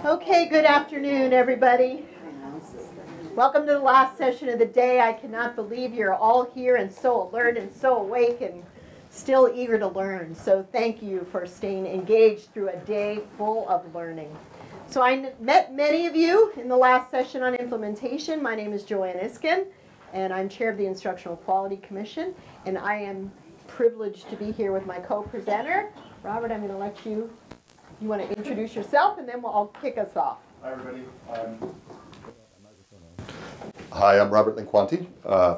Okay, good afternoon, everybody. Welcome to the last session of the day. I cannot believe you're all here and so alert and so awake and still eager to learn. So thank you for staying engaged through a day full of learning. So I met many of you in the last session on implementation. My name is Joanne Iskin, and I'm chair of the Instructional Quality Commission. And I am privileged to be here with my co-presenter. Robert, I'm going to let you want to introduce yourself, and then I'll kick us off. Hi, everybody. Hi, I'm Robert Linquanti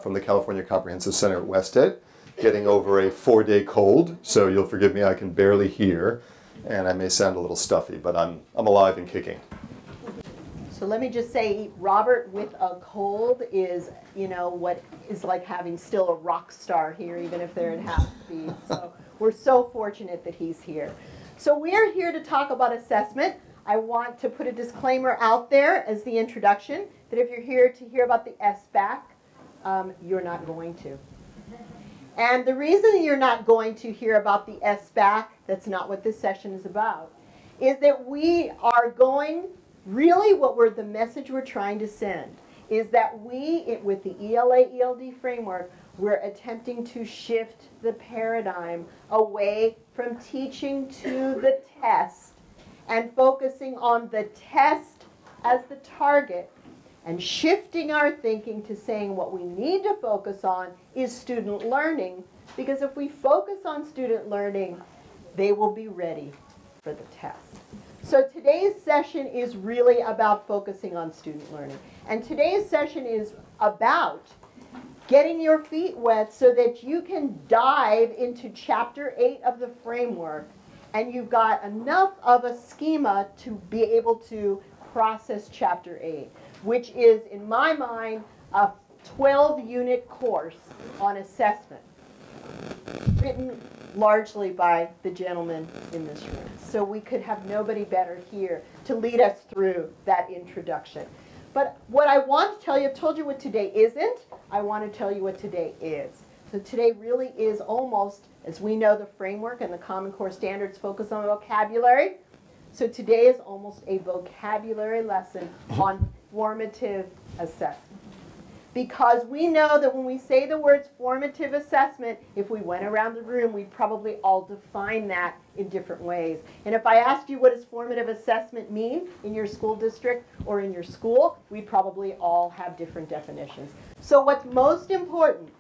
from the California Comprehensive Center at Wested, getting over a 4-day cold, so you'll forgive me, I can barely hear, and I may sound a little stuffy, but I'm alive and kicking. So let me just say, Robert with a cold is, what is like having still a rock star here, even if they're at half speed. So we're so fortunate that he's here. So we're here to talk about assessment. I want to put a disclaimer out there as the introduction that if you're here to hear about the SBAC, you're not going to. And the reason you're not going to hear about the SBAC, that's not what this session is about, is that we are going, really the message we're trying to send is that we, with the ELA-ELD framework, we're attempting to shift the paradigm away from teaching to the test and focusing on the test as the target and shifting our thinking to saying what we need to focus on is student learning, because if we focus on student learning, they will be ready for the test. So today's session is really about focusing on student learning. And today's session is about getting your feet wet so that you can dive into Chapter 8 of the framework and you've got enough of a schema to be able to process Chapter 8, which is, in my mind, a 12-unit course on assessment, written largely by the gentleman in this room. So we could have nobody better here to lead us through that introduction. But what I want to tell you, I've told you what today isn't, I want to tell you what today is. So today really is almost, as we know, the framework and the Common Core standards focus on vocabulary. So today is almost a vocabulary lesson on formative assessment. Because we know that when we say the words formative assessment, if we went around the room, we'd probably all define that in different ways. And if I asked you what does formative assessment mean in your school district or in your school, we'd probably all have different definitions. So what's most important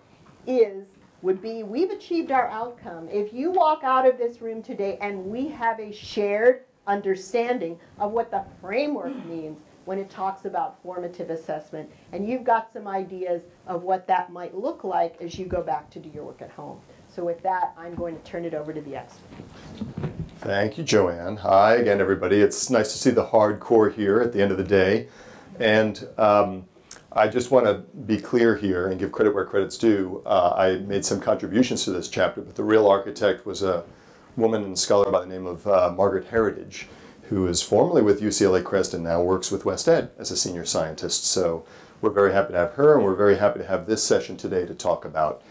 would be we've achieved our outcome. If you walk out of this room today and we have a shared understanding of what the framework means when it talks about formative assessment, and you've got some ideas of what that might look like as you go back to do your work at home. So with that, I'm going to turn it over to the expert. Thank you, Joanne. Hi again, everybody. It's nice to see the hardcore here at the end of the day. And I just want to be clear here and give credit where credit's due. I made some contributions to this chapter, but the real architect was a woman and scholar by the name of Margaret Heritage, who is formerly with UCLA Crest and now works with Wested as a senior scientist. So we're very happy to have her, and we're very happy to have this session today to talk about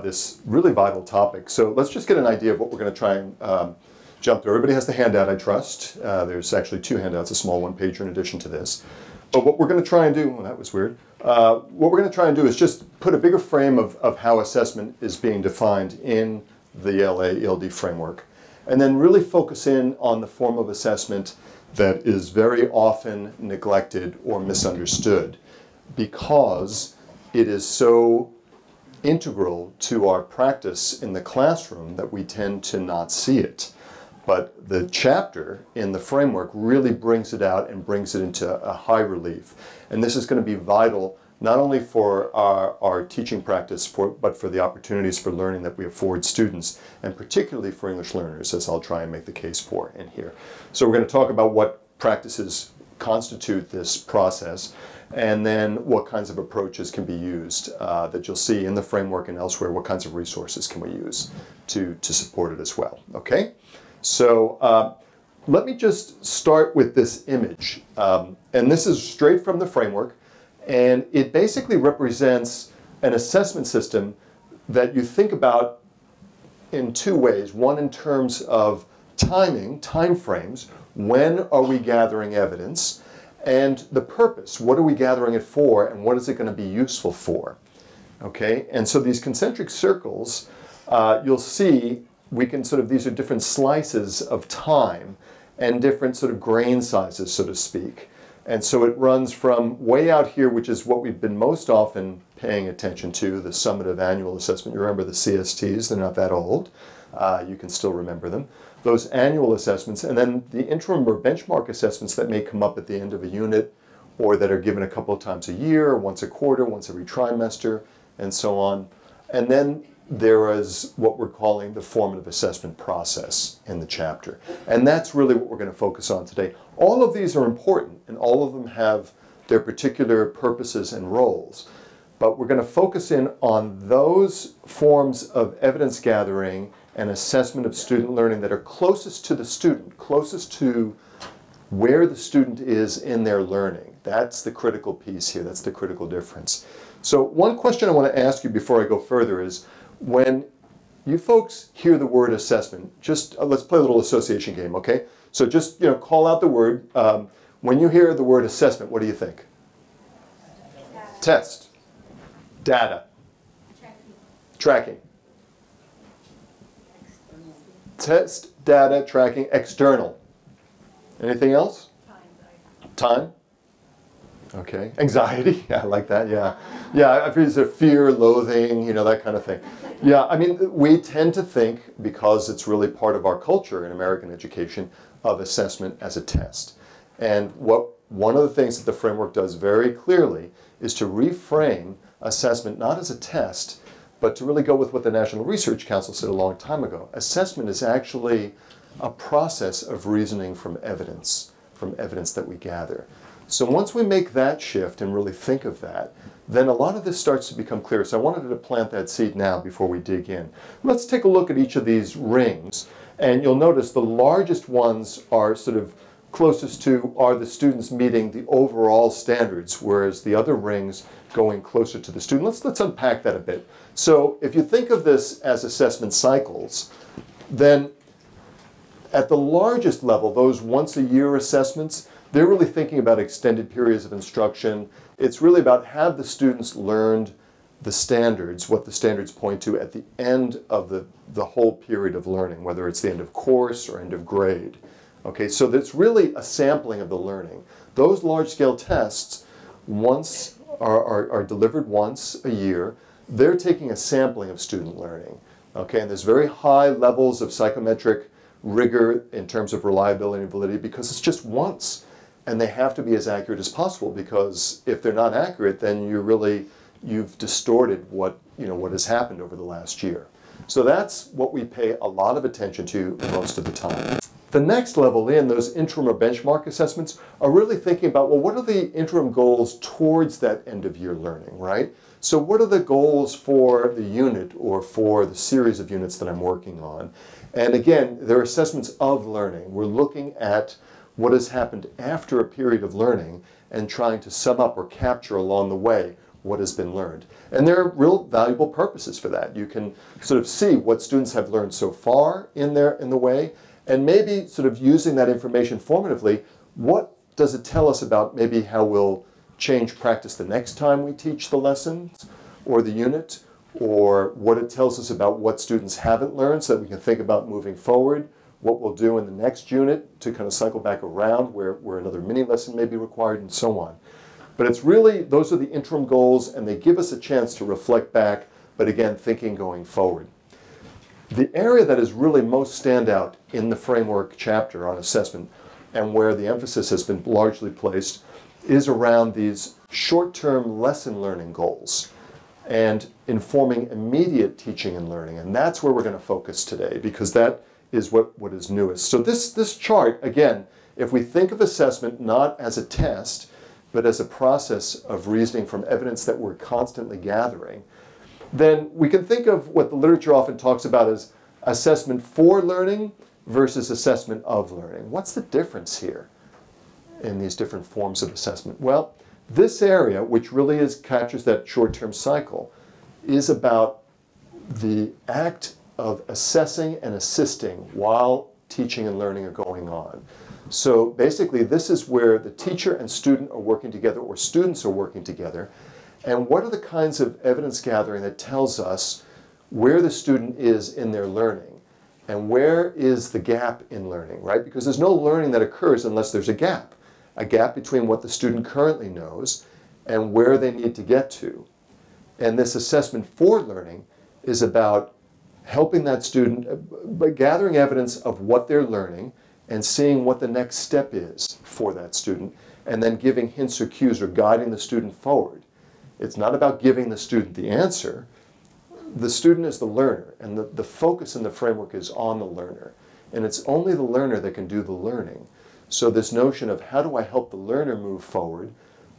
this really vital topic. So let's just get an idea of what we're going to try and jump through. Everybody has the handout, I trust. There's actually 2 handouts, a small one-pager in addition to this. But what we're going to try and do, well, that was weird. What we're going to try and do is just put a bigger frame of how assessment is being defined in the ELA-ELD framework, and then really focus in on the form of assessment that is very often neglected or misunderstood because it is so integral to our practice in the classroom that we tend to not see it. But the chapter in the framework really brings it out and brings it into a high relief. And this is going to be vital not only for our teaching practice, but for the opportunities for learning that we afford students, and particularly for English learners, as I'll try and make the case for in here. So we're going to talk about what practices constitute this process, and then what kinds of approaches can be used that you'll see in the framework and elsewhere. What kinds of resources can we use to support it as well, okay? So let me just start with this image. And this is straight from the framework. And it basically represents an assessment system that you think about in 2 ways. One in terms of timing, time frames, When are we gathering evidence? And the purpose, what are we gathering it for, and what is it going to be useful for? Okay, and so these concentric circles, you'll see, we can sort of, these are different slices of time and different sort of grain sizes, so to speak. And so it runs from way out here, which is what we've been most often paying attention to, the summative annual assessment. You remember the CSTs, they're not that old. You can still remember them. Those annual assessments, and then the interim or benchmark assessments that may come up at the end of a unit, or that are given a couple of times a year, once a quarter, once every trimester, and so on. And then there is what we're calling the formative assessment process in the chapter. And that's really what we're going to focus on today. All of these are important, and all of them have their particular purposes and roles. But we're going to focus in on those forms of evidence gathering and assessment of student learning that are closest to the student, closest to where the student is in their learning. That's the critical piece here. That's the critical difference. So one question I want to ask you before I go further is, when you folks hear the word assessment, just let's play a little association game, okay? So just, call out the word. When you hear the word assessment, what do you think? Test. Data. Tracking. Test, data, tracking, external. Anything else? Time. Okay. Anxiety. Yeah, I like that. Yeah. Yeah, I feel it's a fear, loathing, that kind of thing. Yeah, I mean, we tend to think, because it's really part of our culture in American education, of assessment as a test. And one of the things that the framework does very clearly is to reframe assessment not as a test, but to really go with what the National Research Council said a long time ago. Assessment is actually a process of reasoning from evidence that we gather. So once we make that shift and really think of that, then a lot of this starts to become clear. So I wanted to plant that seed now before we dig in. Let's take a look at each of these rings, and you'll notice the largest ones are sort of closest to are the students meeting the overall standards, whereas the other rings going closer to the student. Let's unpack that a bit. So if you think of this as assessment cycles, then at the largest level, those once-a-year assessments, they're really thinking about extended periods of instruction. It's really about, have the students learned the standards, what the standards point to at the end of the whole period of learning, whether it's the end of course or end of grade. Okay, so that's really a sampling of the learning. Those large-scale tests are delivered once a year. They're taking a sampling of student learning. Okay, and there's very high levels of psychometric rigor in terms of reliability and validity because it's just once. And they have to be as accurate as possible, because if they're not accurate, then you've distorted what has happened over the last year. So that's what we pay a lot of attention to most of the time. The next level in, those interim or benchmark assessments, are really thinking about, well, what are the interim goals towards that end of year learning, right? So what are the goals for the unit or for the series of units that I'm working on? And again, they're assessments of learning. We're looking at what has happened after a period of learning and trying to sum up or capture along the way what has been learned. And there are real valuable purposes for that. You can sort of see what students have learned so far in the way, and maybe sort of using that information formatively, what does it tell us about maybe how we'll change practice the next time we teach the lessons or the unit, or what it tells us about what students haven't learned so that we can think about moving forward, what we'll do in the next unit to kind of cycle back around where another mini lesson may be required, and so on. But it's really, those are the interim goals, and they give us a chance to reflect back, but again, thinking going forward. The area that is really most standout in the framework chapter on assessment, and where the emphasis has been largely placed, is around these short-term lesson learning goals and informing immediate teaching and learning. And that's where we're going to focus today, because that is what is newest. So this chart, again, if we think of assessment not as a test, but as a process of reasoning from evidence that we're constantly gathering, then we can think of what the literature often talks about as assessment for learning versus assessment of learning. What's the difference here in these different forms of assessment? Well, this area, which really captures that short-term cycle, is about the act of assessing and assisting while teaching and learning are going on. So basically, this is where the teacher and student are working together, or students are working together. And what are the kinds of evidence gathering that tells us where the student is in their learning? And where is the gap in learning, right? Because there's no learning that occurs unless there's a gap between what the student currently knows and where they need to get to. And this assessment for learning is about helping that student by gathering evidence of what they're learning and seeing what the next step is for that student, and then giving hints or cues or guiding the student forward. It's not about giving the student the answer. The student is the learner, and the focus in the framework is on the learner. And it's only the learner that can do the learning. So this notion of how do I help the learner move forward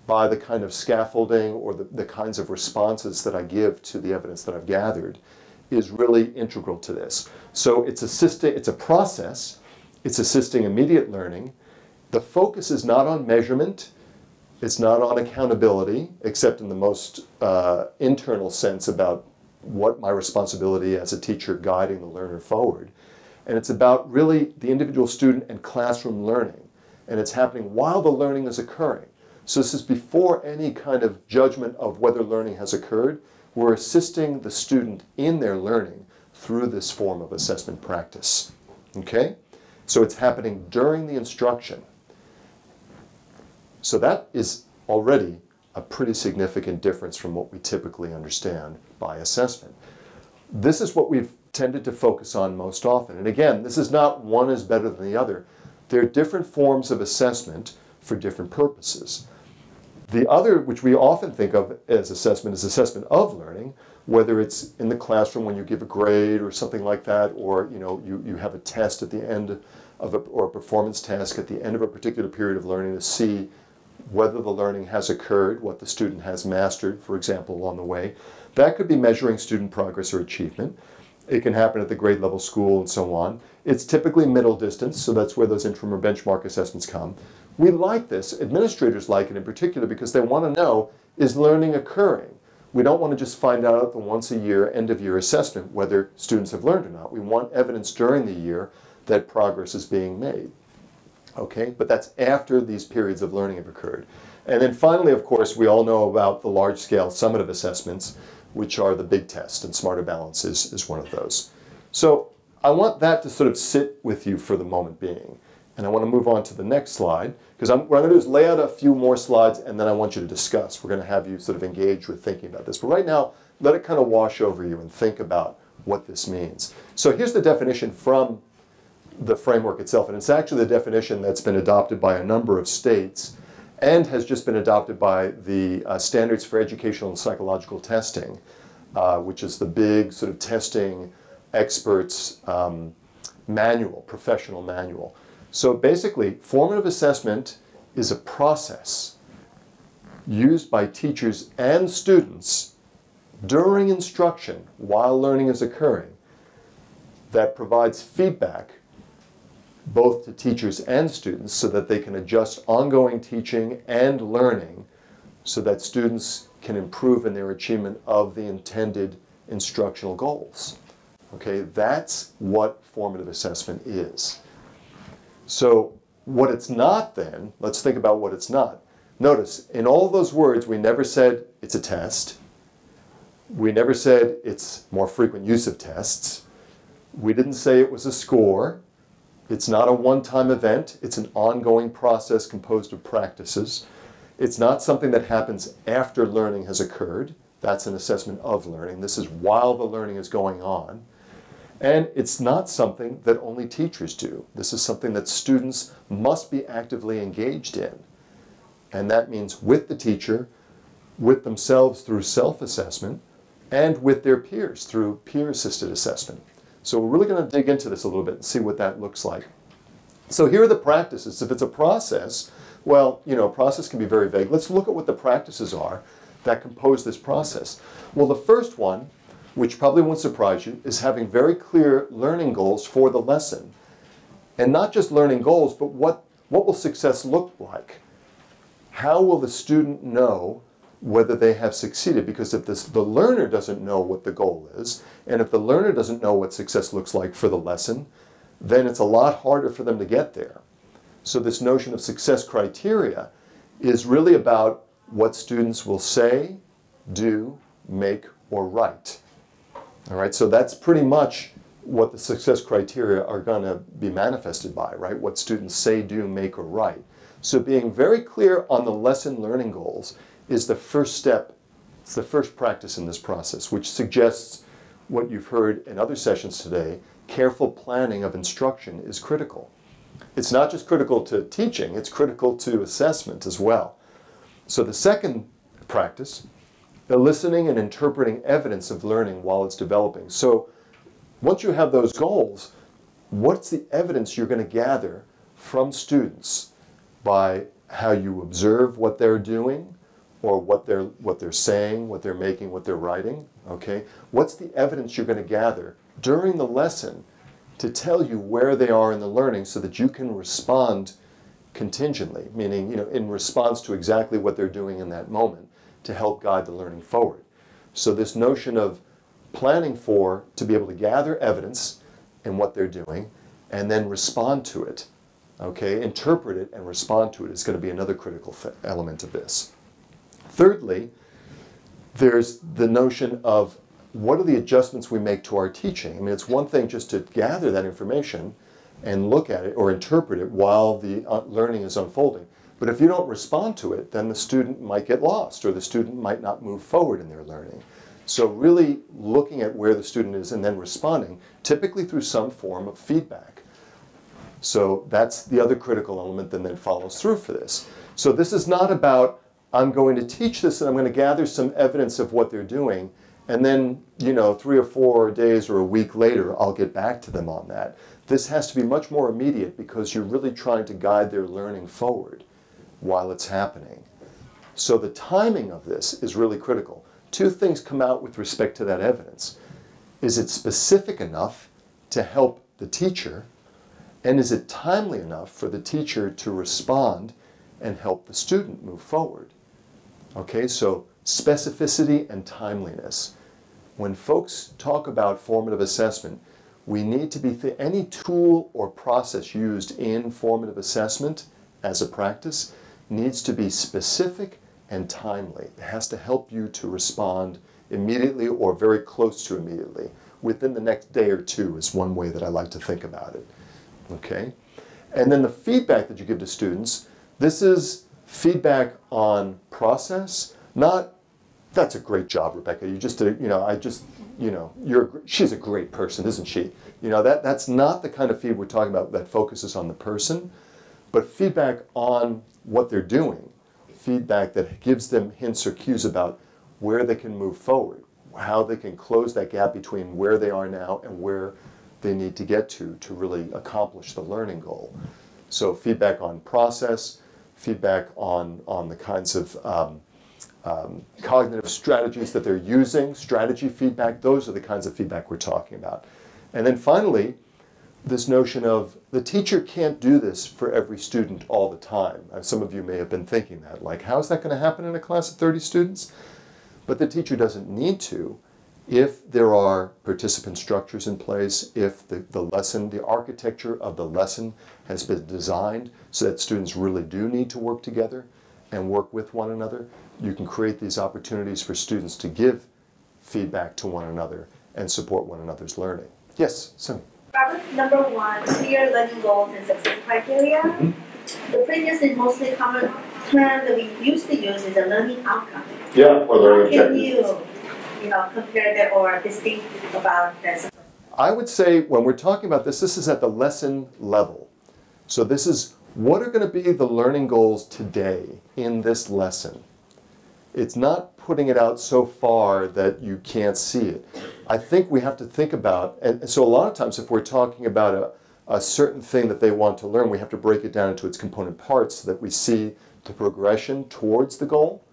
by the kind of scaffolding or the kinds of responses that I give to the evidence that I've gathered is really integral to this. So it's a process. It's assisting immediate learning. The focus is not on measurement. It's not on accountability, except in the most internal sense about what my responsibility as a teacher guiding the learner forward. And it's about really the individual student and classroom learning. And it's happening while the learning is occurring. So this is before any kind of judgment of whether learning has occurred. We're assisting the student in their learning through this form of assessment practice. Okay? So it's happening during the instruction. So that is already a pretty significant difference from what we typically understand by assessment. This is what we've tended to focus on most often. And again, this is not one is better than the other. There are different forms of assessment for different purposes. The other, which we often think of as assessment, is assessment of learning, whether it's in the classroom when you give a grade or something like that, or you have a test at the end of or a performance task at the end of a particular period of learning to see whether the learning has occurred, what the student has mastered, for example, along the way. That could be measuring student progress or achievement. It can happen at the grade level school and so on. It's typically middle distance, so that's where those interim or benchmark assessments come. We like this, administrators like it in particular, because they want to know, is learning occurring? We don't want to just find out at the once a year, end of year assessment whether students have learned or not. We want evidence during the year that progress is being made. Okay, but that's after these periods of learning have occurred. And then finally, of course, we all know about the large-scale summative assessments, which are the big test, and Smarter Balance is one of those. So I want that to sort of sit with you for the moment being. And I want to move on to the next slide, because what I'm going to do is lay out a few more slides, and then I want you to discuss. We're going to have you sort of engage with thinking about this. But right now, let it kind of wash over you and think about what this means. So here's the definition from the framework itself, and it's actually the definition that's been adopted by a number of states and has just been adopted by the Standards for Educational and Psychological Testing, which is the big sort of testing experts manual, professional manual. So basically, formative assessment is a process used by teachers and students during instruction while learning is occurring that provides feedback both to teachers and students so that they can adjust ongoing teaching and learning so that students can improve in their achievement of the intended instructional goals. Okay, that's what formative assessment is. So what it's not then, let's think about what it's not. Notice, in all those words, we never said it's a test. We never said it's more frequent use of tests. We didn't say it was a score. It's not a one-time event. It's an ongoing process composed of practices. It's not something that happens after learning has occurred. That's an assessment of learning. This is while the learning is going on. And it's not something that only teachers do. This is something that students must be actively engaged in. And that means with the teacher, with themselves through self-assessment, and with their peers through peer-assisted assessment. So we're really going to dig into this a little bit and see what that looks like. So here are the practices. If it's a process, well, a process can be very vague. Let's look at what the practices are that compose this process. Well, the first one, which probably won't surprise you, is having very clear learning goals for the lesson. And not just learning goals, but what will success look like? How will the student know whether they have succeeded? Because if the learner doesn't know what the goal is, and if the learner doesn't know what success looks like for the lesson, then it's a lot harder for them to get there. So this notion of success criteria is really about what students will say, do, make, or write. All right, so that's pretty much what the success criteria are going to be manifested by, right? What students say, do, make, or write. So being very clear on the lesson learning goals is the first step. It's the first practice in this process, which suggests what you've heard in other sessions today. Careful planning of instruction is critical. It's not just critical to teaching, it's critical to assessment as well. So the second practice, eliciting and interpreting evidence of learning while it's developing. So once you have those goals, what's the evidence you're going to gather from students by how you observe what they're doing, or what they're saying, what they're making, what they're writing, okay? What's the evidence you're going to gather during the lesson to tell you where they are in the learning so that you can respond contingently, meaning, you know, in response to exactly what they're doing in that moment to help guide the learning forward. So this notion of planning for, to be able to gather evidence in what they're doing and then respond to it, okay? Interpret it and respond to it is going to be another critical element of this. Thirdly, there's the notion of what are the adjustments we make to our teaching. I mean, it's one thing just to gather that information and look at it or interpret it while the learning is unfolding. But if you don't respond to it, then the student might get lost or the student might not move forward in their learning. So really looking at where the student is and then responding, typically through some form of feedback. So that's the other critical element that then follows through for this. So this is not about, I'm going to teach this and I'm going to gather some evidence of what they're doing, and then, you know, 3 or 4 days or a week later, I'll get back to them on that. This has to be much more immediate because you're really trying to guide their learning forward while it's happening. So the timing of this is really critical. Two things come out with respect to that evidence. Is it specific enough to help the teacher? And is it timely enough for the teacher to respond and help the student move forward? Okay, so specificity and timeliness. When folks talk about formative assessment, we need to be, any tool or process used in formative assessment as a practice needs to be specific and timely. It has to help you to respond immediately or very close to immediately. Within the next day or two is one way that I like to think about it. Okay? And then the feedback that you give to students, this is feedback on process, not, that's a great job, Rebecca. You just did, you know, she's a great person, isn't she? You know, that's not the kind of feed we're talking about that focuses on the person, but feedback on what they're doing, feedback that gives them hints or cues about where they can move forward, how they can close that gap between where they are now and where they need to get to really accomplish the learning goal. So feedback on process, feedback on the kinds of cognitive strategies that they're using, strategy feedback, those are the kinds of feedback we're talking about. And then finally, this notion of the teacher can't do this for every student all the time. Some of you may have been thinking that, like, how's that going to happen in a class of 30 students? But the teacher doesn't need to if there are participant structures in place, if the lesson, the architecture of the lesson has been designed so that students really do need to work together and work with one another. You can create these opportunities for students to give feedback to one another and support one another's learning. Yes, Simi. Robert, number 1, clear learning goals and success criteria. The previous and mostly common term that we used to use is a learning outcome. Yeah, or learning objective. objective. Can you compare that or distinct about this? I would say when we're talking about this is at the lesson level. So this is what are going to be the learning goals today in this lesson. It's not putting it out so far that you can't see it. I think we have to think about, and so a lot of times if we're talking about a certain thing that they want to learn, we have to break it down into its component parts so that we see the progression towards the goal.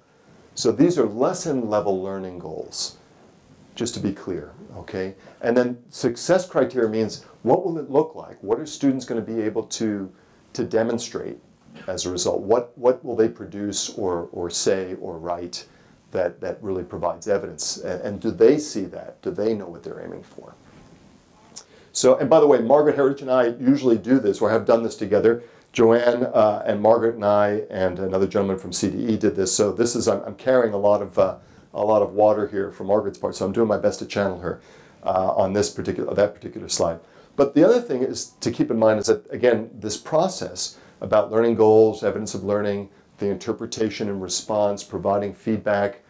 So these are lesson level learning goals, just to be clear, okay? And then success criteria means what will it look like? What are students going to be able to demonstrate as a result? What will they produce or say or write that really provides evidence? And do they see that? Do they know what they're aiming for? So, and by the way, Margaret Heritage and I usually do this, or have done this together. Joanne and Margaret and I and another gentleman from CDE did this. So this is, I'm carrying a lot of water here for Margaret's part. So I'm doing my best to channel her on that particular slide. But the other thing is to keep in mind is that, again, this process about learning goals, evidence of learning, the interpretation and response, providing feedback,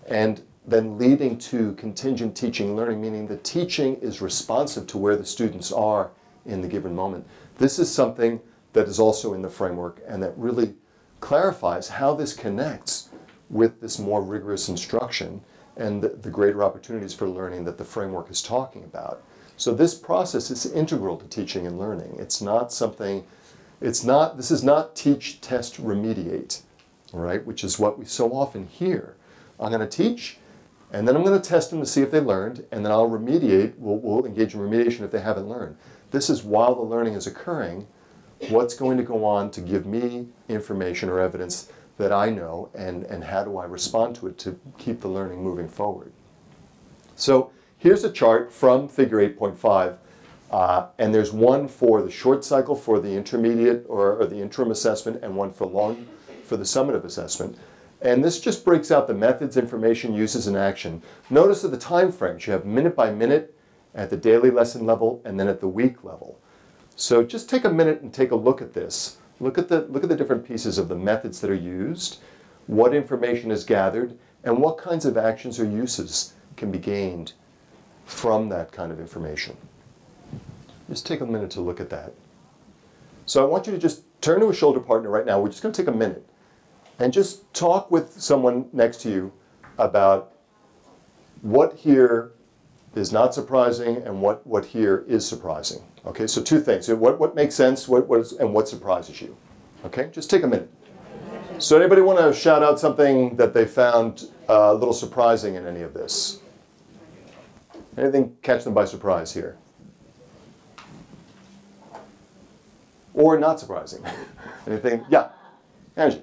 and then leading to contingent teaching learning, meaning the teaching is responsive to where the students are in the given moment. This is something that is also in the framework and that really clarifies how this connects with this more rigorous instruction and the greater opportunities for learning that the framework is talking about. So this process is integral to teaching and learning. It's not something, this is not teach, test, remediate, right? Which is what we so often hear. I'm going to teach, and then I'm going to test them to see if they learned, and then I'll remediate, we'll engage in remediation if they haven't learned. This is while the learning is occurring, what's going to go on to give me information or evidence that I know, and how do I respond to it to keep the learning moving forward. So here's a chart from figure 8.5, and there's one for the short cycle for the intermediate or the interim assessment, and one for the summative assessment. And this just breaks out the methods, information, uses, and action. Notice that the time frames, you have minute by minute at the daily lesson level and then at the week level. So just take a minute and take a look at this. Look at the different pieces of the methods that are used, what information is gathered, and what kinds of actions or uses can be gained from that kind of information. Just take a minute to look at that. So I want you to just turn to a shoulder partner right now. We're just going to take a minute and just talk with someone next to you about what here is not surprising and what here is surprising. Okay, so two things. What makes sense, and what surprises you. Okay, just take a minute. So anybody want to shout out something that they found a little surprising in any of this? Anything catch them by surprise here? Or not surprising? Anything? Yeah, Angie.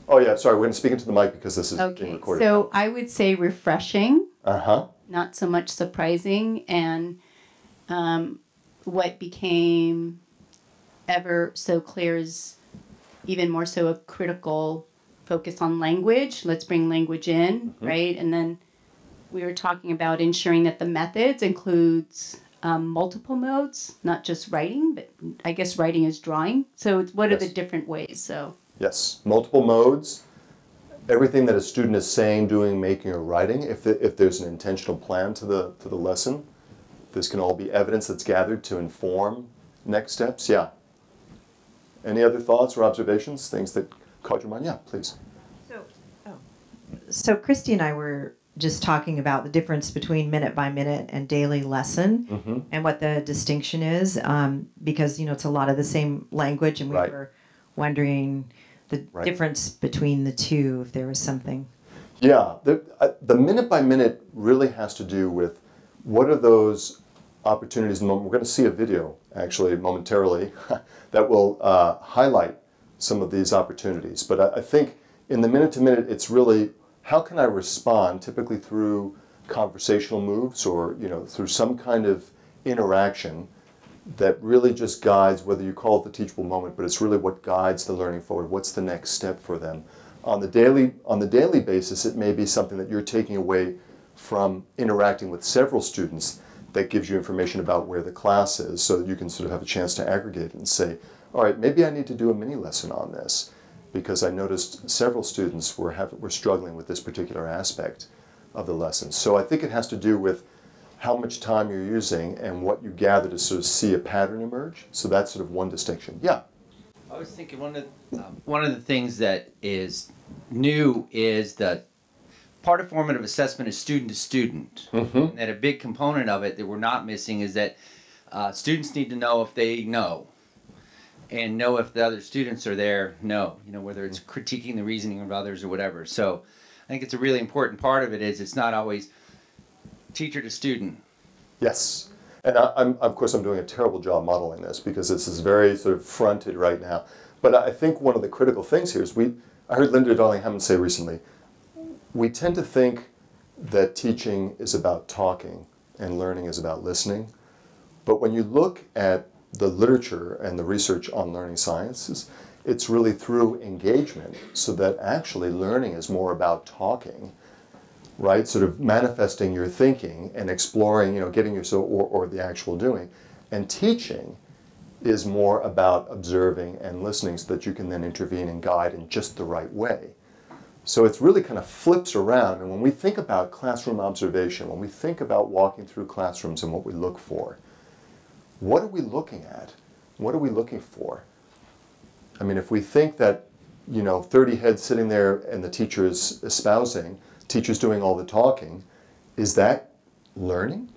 Oh yeah, sorry, we're going to speak into the mic because this is being recorded. So I would say refreshing. Uh-huh. Not so much surprising, and what became ever so clear is even more so a critical focus on language. Let's bring language in, right? And then we were talking about ensuring that the methods includes multiple modes, not just writing, but I guess writing is drawing. So it's, what are the different ways? So yes, multiple modes. Everything that a student is saying, doing, making, or writing, if there's an intentional plan to the lesson, this can all be evidence that's gathered to inform next steps. Yeah. Any other thoughts or observations, things that caught your mind? Yeah, please. So Christy and I were just talking about the difference between minute by minute and daily lesson, and what the distinction is, because it's a lot of the same language, and we were wondering the difference between the two, if there was something. Yeah, the minute by minute really has to do with what are those opportunities in the moment. We're going to see a video actually momentarily that will highlight some of these opportunities. But I think in the minute to minute, it's really how can I respond, typically through conversational moves or through some kind of interaction that really just guides, whether you call it the teachable moment, but it's really what guides the learning forward. What's the next step for them? On the daily basis, it may be something that you're taking away from interacting with several students that gives you information about where the class is, so that you can sort of have a chance to aggregate and say, all right, maybe I need to do a mini lesson on this, because I noticed several students were struggling with this particular aspect of the lesson. So I think it has to do with how much time you're using and what you gather to sort of see a pattern emerge. So that's sort of one distinction. Yeah. I was thinking one of the things that is new is that part of formative assessment is student to student. And that a big component of it that we're not missing is that students need to know if they know, and know if the other students are there, whether it's critiquing the reasoning of others or whatever. So I think it's a really important part of it is it's not always teacher to student. Yes. And of course, I'm doing a terrible job modeling this because this is very sort of fronted right now. But I think one of the critical things here is I heard Linda Darling-Hammond say recently, we tend to think that teaching is about talking and learning is about listening. But when you look at the literature and the research on learning sciences, it's really through engagement, so that actually learning is more about talking, right? Sort of manifesting your thinking and exploring, getting yourself, or the actual doing. And teaching is more about observing and listening, so that you can then intervene and guide in just the right way. So it's really kind of flips around. And when we think about classroom observation, when we think about walking through classrooms and what we look for, what are we looking at? What are we looking for? I mean, if we think that, 30 heads sitting there and the teacher is espousing, teacher's doing all the talking, is that learning?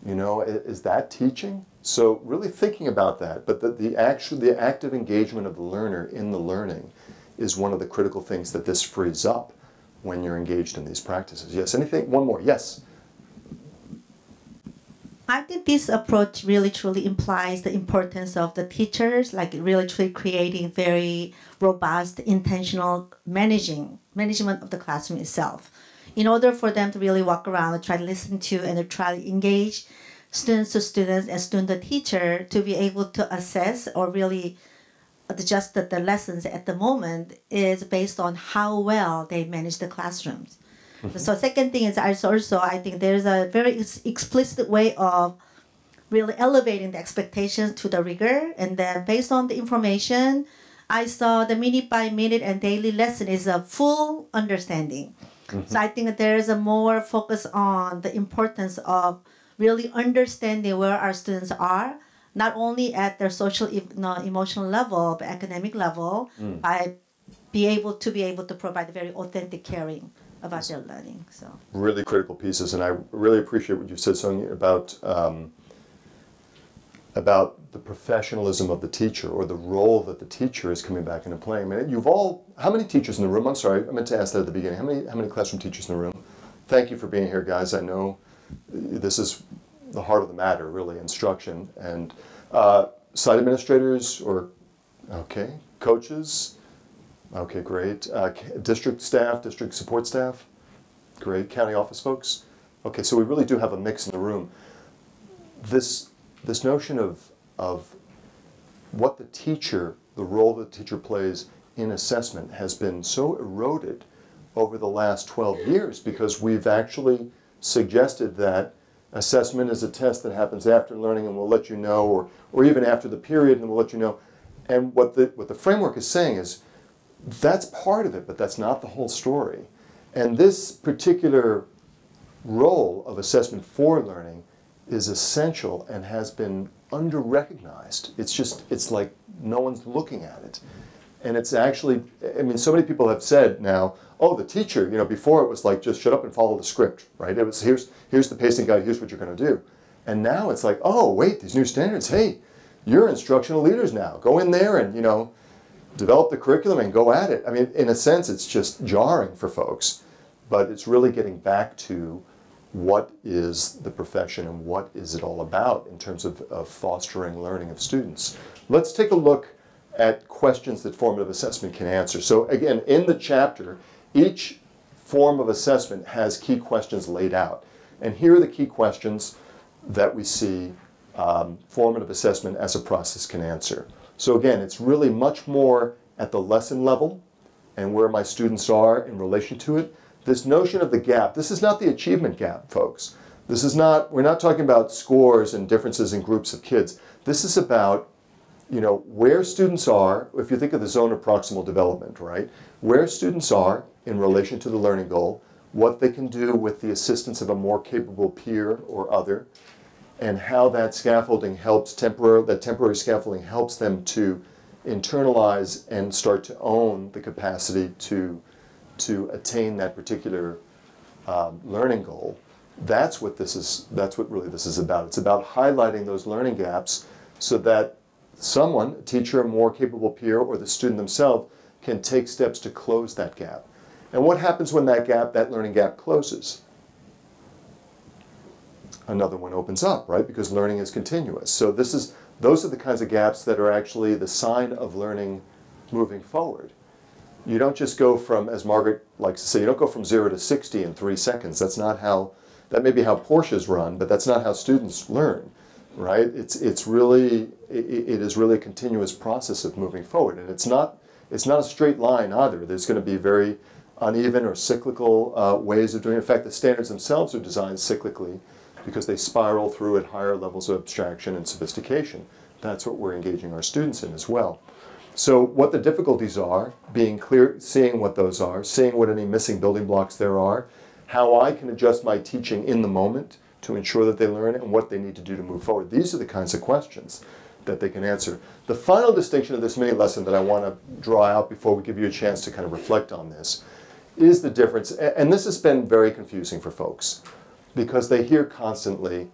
Is that teaching? So really thinking about that. But the active engagement of the learner in the learning is one of the critical things that this frees up when you're engaged in these practices. Yes, anything? One more, yes. I think this approach really truly implies the importance of the teachers, like really truly creating very robust, intentional management of the classroom itself. In order for them to really walk around and try to listen to and to try to engage students to students and student to teacher to be able to assess or really adjust the lessons at the moment is based on how well they manage the classrooms. So second thing is also I think there's a very explicit way of really elevating the expectations to the rigor, and then based on the information, I saw the minute by minute and daily lesson is a full understanding. So I think that there is a more focus on the importance of really understanding where our students are, not only at their social, emotional level, but academic level, by be able to provide very authentic caring about their learning. So really critical pieces, and I really appreciate what you said, Sonia, about the professionalism of the teacher, or the role that the teacher is coming back into play. I mean, how many teachers in the room? I'm sorry, I meant to ask that at the beginning. How many classroom teachers in the room? Thank you for being here, guys. I know this is the heart of the matter, really, instruction. And site administrators, or, okay, coaches, okay, great. District staff, district support staff, great. County office folks. Okay, so we really do have a mix in the room. This notion of what the role that the teacher plays in assessment has been so eroded over the last 12 years, because we've actually suggested that assessment is a test that happens after learning and we'll let you know, or even after the period and we'll let you know. And what the framework is saying is that's part of it, but that's not the whole story. And this particular role of assessment for learning is essential and has been under-recognized. It's like no one's looking at it. And it's actually, I mean, so many people have said now, oh, the teacher, before it was like, just shut up and follow the script, right? It was, here's the pacing guide, here's what you're going to do. And now it's like, oh, wait, these new standards, hey, you're instructional leaders now. Go in there and, develop the curriculum and go at it. I mean, in a sense, it's just jarring for folks, but it's really getting back to what is the profession and what is it all about in terms of fostering learning of students. Let's take a look at questions that formative assessment can answer. So again, in the chapter, each form of assessment has key questions laid out. And here are the key questions that we see formative assessment as a process can answer. So again, it's really much more at the lesson level and where my students are in relation to it. This notion of the gap, this is not the achievement gap, folks. This is not, we're not talking about scores and differences in groups of kids. This is about, where students are, if you think of the zone of proximal development, right? Where students are in relation to the learning goal, what they can do with the assistance of a more capable peer or other, and how that scaffolding helps, that temporary scaffolding helps them to internalize and start to own the capacity to attain that particular learning goal. That's what really this is about. It's about highlighting those learning gaps so that someone, a teacher, a more capable peer, or the student themselves can take steps to close that gap. And what happens when that learning gap closes? Another one opens up, right? Because learning is continuous. So those are the kinds of gaps that are actually the sign of learning moving forward. You don't just go from, as Margaret likes to say, you don't go from 0 to 60 in 3 seconds. That's not how, that may be how Porsches run, but that's not how students learn. right? It's really, it is really a continuous process of moving forward, and it's not a straight line either. There's going to be very uneven or cyclical ways of doing it. In fact, the standards themselves are designed cyclically because they spiral through at higher levels of abstraction and sophistication. That's what we're engaging our students in as well. So what the difficulties are, being clear, seeing what those are, seeing what any missing building blocks there are, how I can adjust my teaching in the moment to ensure that they learn it, and what they need to do to move forward. These are the kinds of questions that they can answer. The final distinction of this mini lesson that I want to draw out before we give you a chance to kind of reflect on this is the difference, and this has been very confusing for folks, because they hear constantly,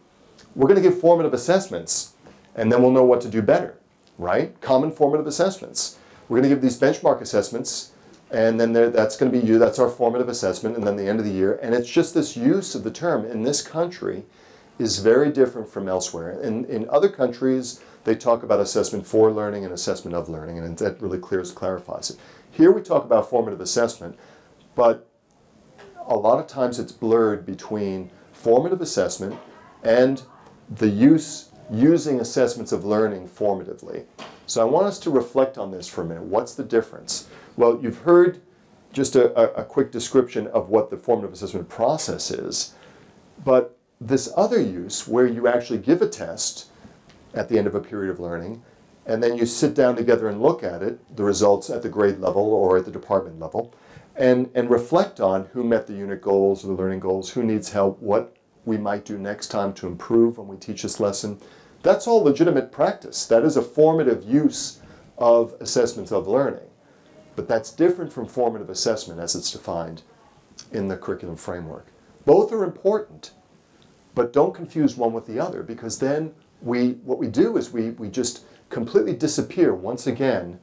we're going to give formative assessments, and then we'll know what to do better, right? Common formative assessments. We're going to give these benchmark assessments, and then that's going to be that's our formative assessment, and then the end of the year. And it's just this use of the term in this country is very different from elsewhere. In other countries, they talk about assessment for learning and assessment of learning, and that really clarifies it. Here we talk about formative assessment, but a lot of times it's blurred between formative assessment and the using assessments of learning formatively. So I want us to reflect on this for a minute. What's the difference? Well, you've heard just a quick description of what the formative assessment process is, but this other use where you actually give a test at the end of a period of learning, and then you sit down together and look at it, the results at the grade level or at the department level, and reflect on who met the unit goals or the learning goals, who needs help, what we might do next time to improve when we teach this lesson. That's all legitimate practice. That is a formative use of assessments of learning. But that's different from formative assessment as it's defined in the curriculum framework. Both are important, but don't confuse one with the other, because then what we do is we just completely disappear once again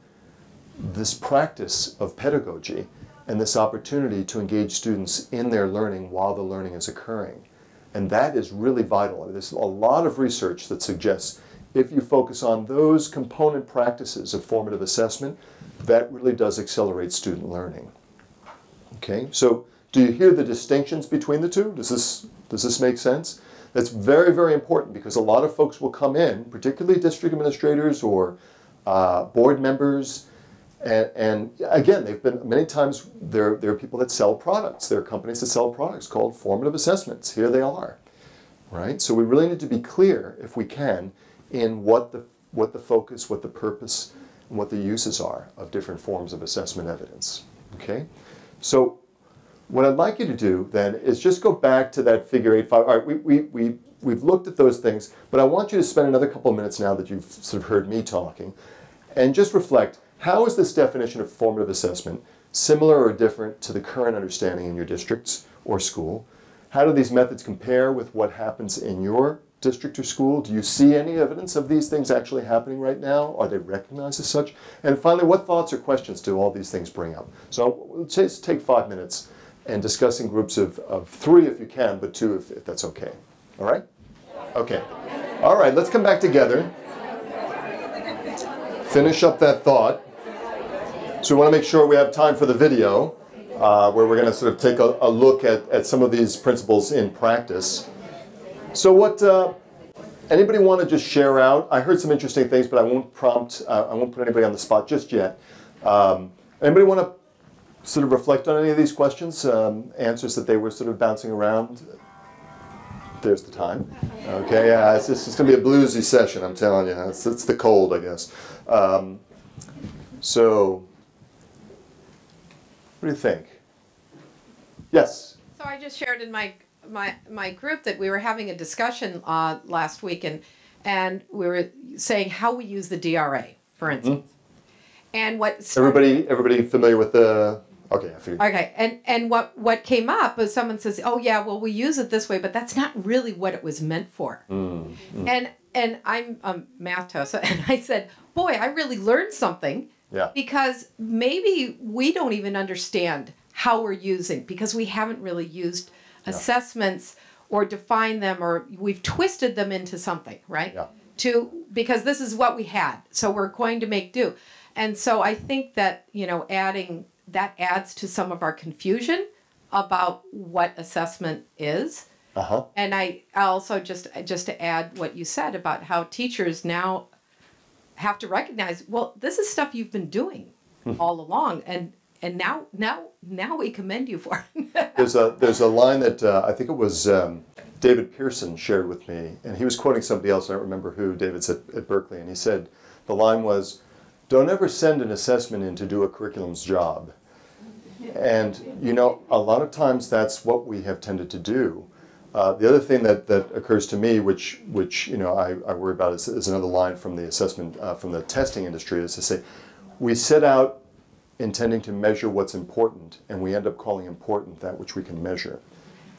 this practice of pedagogy and this opportunity to engage students in their learning while the learning is occurring. And that is really vital. There's a lot of research that suggests if you focus on those component practices of formative assessment, that really does accelerate student learning. Okay, so do you hear the distinctions between the two? Does this make sense? That's very, very important, because a lot of folks will come in, particularly district administrators or board members, and again, they've been many times, there are people that sell products. There are companies that sell products called formative assessments. Here they are, right? So we really need to be clear, if we can, in what the focus, what the purpose, and what the uses are of different forms of assessment evidence. Okay, so what I'd like you to do then is just go back to that figure 8-5. All right, we've looked at those things, but I want you to spend another couple of minutes now that you've sort of heard me talking, and just reflect. How is this definition of formative assessment similar or different to the current understanding in your districts or school? How do these methods compare with what happens in your district or school? Do you see any evidence of these things actually happening right now? Are they recognized as such? And finally, what thoughts or questions do all these things bring up? So let's just take 5 minutes and discuss in groups of 3 if you can, but 2 if that's okay. All right? Okay. All right, let's come back together. Finish up that thought. So we want to make sure we have time for the video, where we're going to sort of take a look at some of these principles in practice. So what, anybody want to just share out? I heard some interesting things, but I won't put anybody on the spot just yet. Anybody want to sort of reflect on any of these questions, answers that they were sort of bouncing around? There's the time. Okay, yeah, it's going to be a bluesy session, I'm telling you. It's the cold, I guess. So, what do you think? Yes? So I just shared in my group that we were having a discussion last week, and we were saying how we use the DRA, for instance. Mm-hmm. And what everybody familiar with the okay, I figured. Okay, and what came up was someone says, "Oh yeah, well we use it this way, but that's not really what it was meant for." And I'm a math toast, and I said, "Boy, I really learned something." Yeah. Because maybe we don't even understand how we're using, because we haven't really used assessments or defined them, or we've twisted them into something, right? Yeah. Because this is what we had, so we're going to make do. And so I think that, adding that adds to some of our confusion about what assessment is. And I also just to add what you said about how teachers now have to recognize, well, this is stuff you've been doing all along, and now we commend you for it. There's a line that I think it was David Pearson shared with me, and he was quoting somebody else. I don't remember who. David's at Berkeley, and he said the line was, "Don't ever send an assessment in to do a curriculum's job." And you know, a lot of times that's what we have tended to do. The other thing that occurs to me, which you know I worry about, is another line from the assessment from the testing industry, is to say we set out intending to measure what's important, and we end up calling important that which we can measure.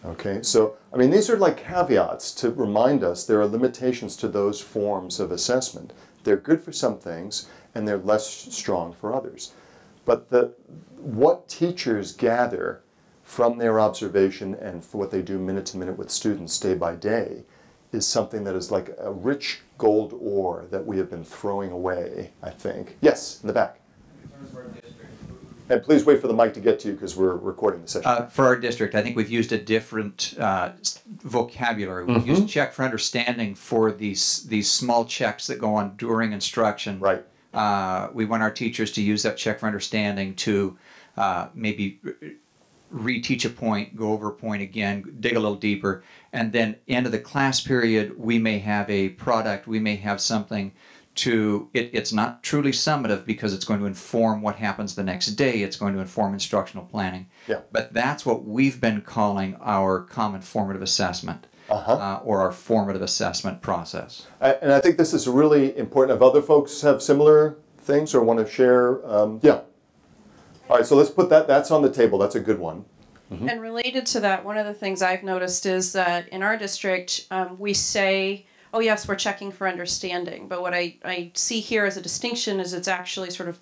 Okay, so I mean these are like caveats to remind us there are limitations to those forms of assessment. They're good for some things, and they're less strong for others. But what teachers gather from their observation and for what they do minute to minute with students day by day is something that is like a rich gold ore that we have been throwing away, I think. Yes, in the back. And please wait for the mic to get to you because we're recording the session. For our district, I think we've used a different vocabulary. We've used check for understanding for these small checks that go on during instruction. Right. We want our teachers to use that check for understanding to maybe reteach a point, go over a point again, dig a little deeper, and then end of the class period, we may have a product, we may have something to, it's not truly summative because it's going to inform what happens the next day, it's going to inform instructional planning. Yeah. But that's what we've been calling our common formative assessment. Or our formative assessment process. And I think this is really important. If other folks have similar things or want to share, yeah. All right, so let's put that's on the table. That's a good one. And related to that, one of the things I've noticed is that in our district, we say, oh yes, we're checking for understanding. But what I see here as a distinction is it's actually sort of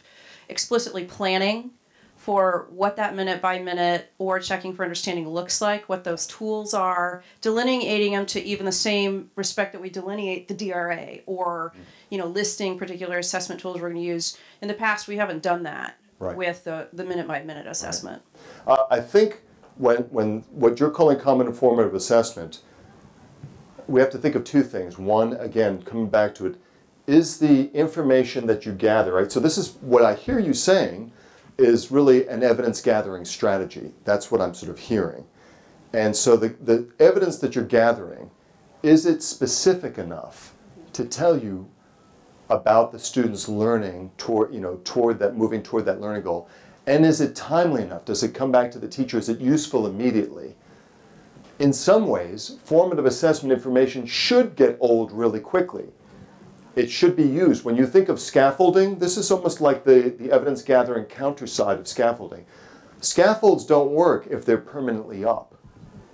explicitly planning for what that minute by minute or checking for understanding looks like, what those tools are, delineating them to even the same respect that we delineate the DRA or, you know, listing particular assessment tools we're going to use. In the past, we haven't done that with the minute by minute assessment. I think when what you're calling common and formative assessment, we have to think of two things. One, again, coming back to it, is the information that you gather, right? So this is what I hear you saying is really an evidence gathering strategy. That's what I'm sort of hearing. And so the evidence that you're gathering, is it specific enough to tell you about the students learning toward, moving toward that learning goal? And is it timely enough? Does it come back to the teacher? Is it useful immediately? In some ways, formative assessment information should get old really quickly. It should be used. When you think of scaffolding, this is almost like the evidence gathering counter side of scaffolding. Scaffolds don't work if they're permanently up,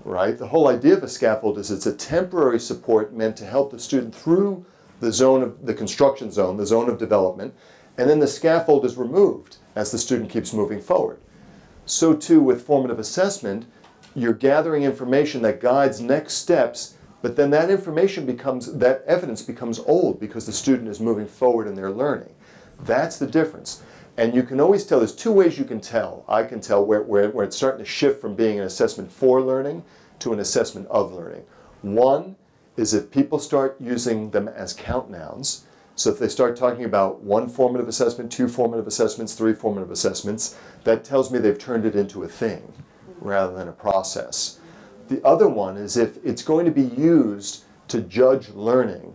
right? The whole idea of a scaffold is it's a temporary support meant to help the student through the zone of the construction zone, the zone of development, and then the scaffold is removed as the student keeps moving forward. So too with formative assessment, you're gathering information that guides next steps. But then that that evidence becomes old because the student is moving forward in their learning. That's the difference. And you can always tell, there's two ways you can tell. I can tell where it's starting to shift from being an assessment for learning to an assessment of learning. One is if people start using them as count nouns. So if they start talking about one formative assessment, two formative assessments, three formative assessments, that tells me they've turned it into a thing rather than a process. The other one is if it's going to be used to judge learning,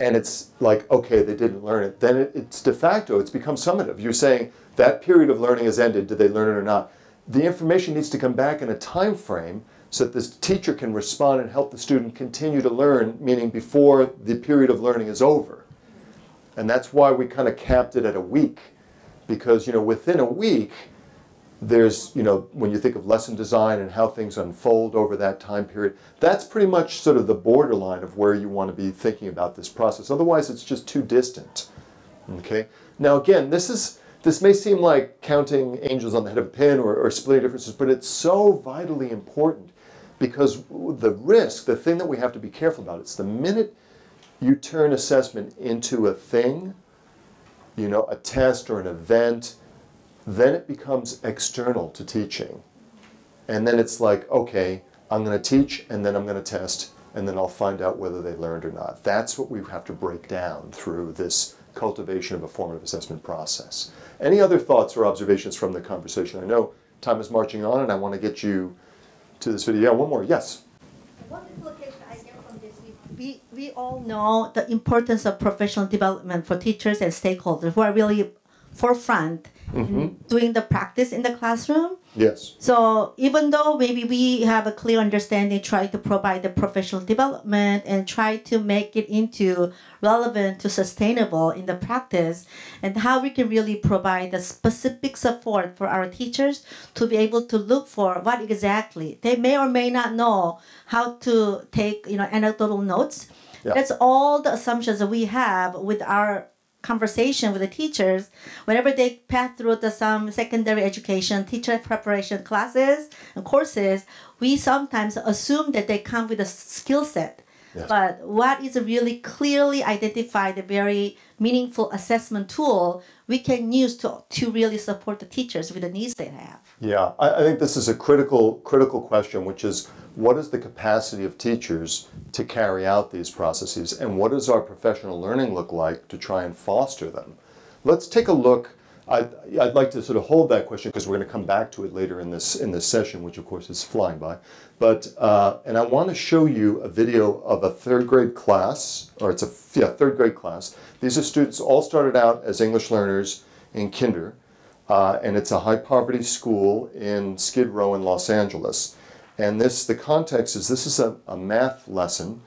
and it's like, okay, they didn't learn it, then it's de facto, it's become summative. You're saying that period of learning has ended, did they learn it or not? The information needs to come back in a time frame so that this teacher can respond and help the student continue to learn, meaning before the period of learning is over. And that's why we kind of capped it at a week, because within a week, there's, when you think of lesson design and how things unfold over that time period, that's pretty much sort of the borderline of where you want to be thinking about this process. Otherwise, it's just too distant. Okay? Now, again, this may seem like counting angels on the head of a pin or splitting differences, but it's so vitally important because the risk, the thing that we have to be careful about, it's the minute you turn assessment into a thing, a test or an event, then it becomes external to teaching. and then it's like, okay, I'm going to teach, and then I'm going to test, and then I'll find out whether they learned or not. That's what we have to break down through this cultivation of a formative assessment process. Any other thoughts or observations from the conversation? I know time is marching on, and I want to get you to this video. Yeah, one more. Yes? One implication I get from this, we all know the importance of professional development for teachers and stakeholders who are really forefront in doing the practice in the classroom. Yes. So even though maybe we have a clear understanding, try to provide the professional development and try to make it into relevant to sustainable in the practice, and how we can really provide the specific support for our teachers to be able to look for what exactly they may or may not know how to take, anecdotal notes. Yeah. That's all the assumptions that we have with our conversation with the teachers whenever they pass through some secondary education teacher preparation classes and courses. We sometimes assume that they come with a skill set. Yes. But what is a really clearly identified, a very meaningful assessment tool we can use to really support the teachers with the needs they have. Yeah, I think this is a critical question, which is, what is the capacity of teachers to carry out these processes, and what does our professional learning look like to try and foster them? Let's take a look. I'd like to sort of hold that question because we're going to come back to it later in this session, which of course is flying by. But and I want to show you a video of a third grade class, or it's a third grade class. These are students all started out as English learners in kinder, and it's a high poverty school in Skid Row in Los Angeles. And the context is, this is a math lesson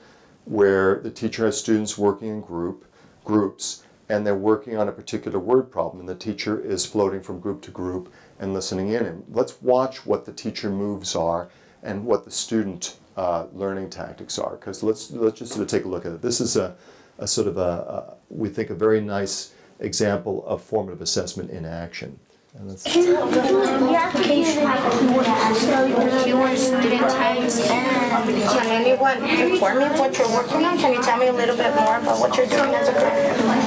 where the teacher has students working in groups, and they're working on a particular word problem, and the teacher is floating from group to group and listening in. And let's watch what the teacher moves are and what the student learning tactics are, because let's just sort of take a look at it. This is a sort of we think, a very nice example of formative assessment in action. And let's Your application keywords, student types, and can anyone inform me of what you're working on? Can you tell me a little bit more about what you're doing as a group?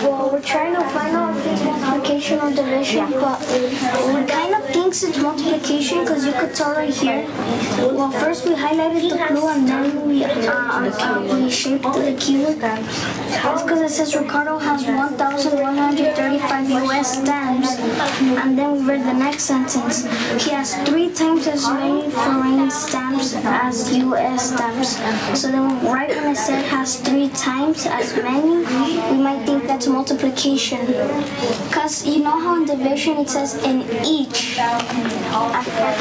Well, we're trying to find out if it's multiplication or division, but we kind of think it's multiplication because you could tell right here. Well, first we highlighted the clue and then we shaped the keyword. That's because it says Ricardo has 1,135 US stamps, and then we read the next sentence. He has 3 times as many foreign stamps as US stamps. So then right when it said has 3 times as many, we might think that's multiplication. Because you know how in division it says in each.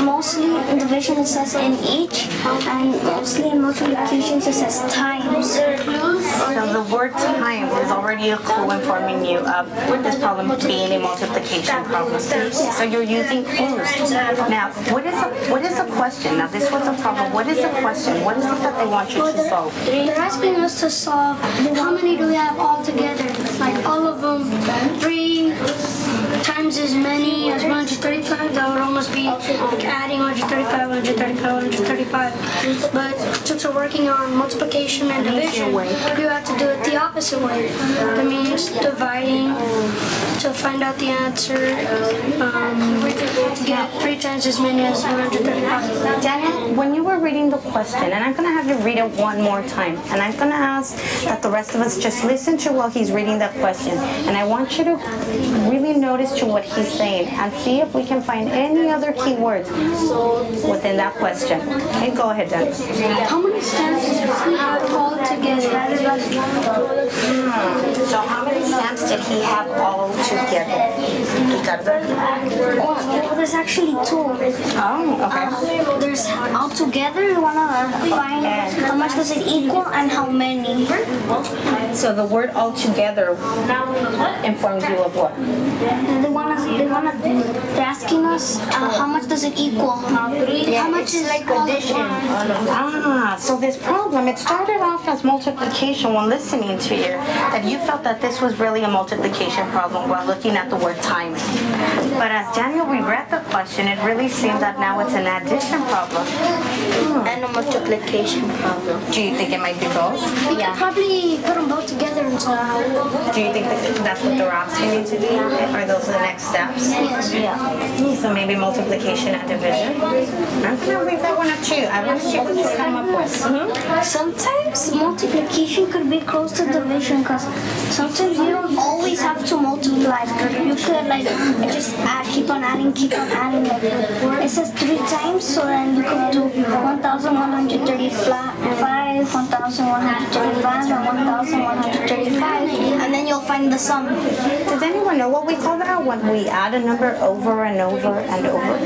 Mostly in division it says in each, and mostly in multiplication it says times. So the word times is already a clue informing you of this problem being a multiplication problem. So you're using clues. Now, what is a question? Now, this was a problem. What is a question? What is it that they want you to solve? They're asking us to solve how many do we have all together? Like all of them, 3 times as many as 135. That would almost be like adding 135, 135, 135. But since we're working on multiplication and division, we have to do it the opposite way. That means dividing to find out the answer, to get 3 times as many as 135. Daniel, when you were reading the question, and I'm going to have you read it one more time, and I'm going to ask that the rest of us just listen to while he's reading that question, and I want you to really notice to what he's saying and see if we can find any other keywords within that question. Okay, go ahead, Daniel. How many stamps does he have all together? So how many stamps did he have all together? Well, there's actually 2. Oh, okay. There's all together. We want to find how much does it equal and how many. So the word altogether informs you of what? They're asking us how much does it equal? How much is like addition? So this problem, it started off as multiplication when listening to you, that you felt that this was really a multiplication problem while looking at the word timing. But as Daniel reread the question, it really seemed that now it's an addition problem. And a multiplication problem. Do you think it might be both? We could probably put them both together and solve it. Do you think that's what they're asking you to do? Are those the next steps? Yes. Yeah. So maybe multiplication and division? I'm going to leave that one up to you. I want to see what you come up with. Sometimes multiplication could be close to division because sometimes you don't always have to multiply. You could like just add, keep on adding. Like, it says 3 times, so then you could do 1,135, 1,135, and 1,135, and then you'll find the sum. Does anyone know what we call that when we add a number over and over and over?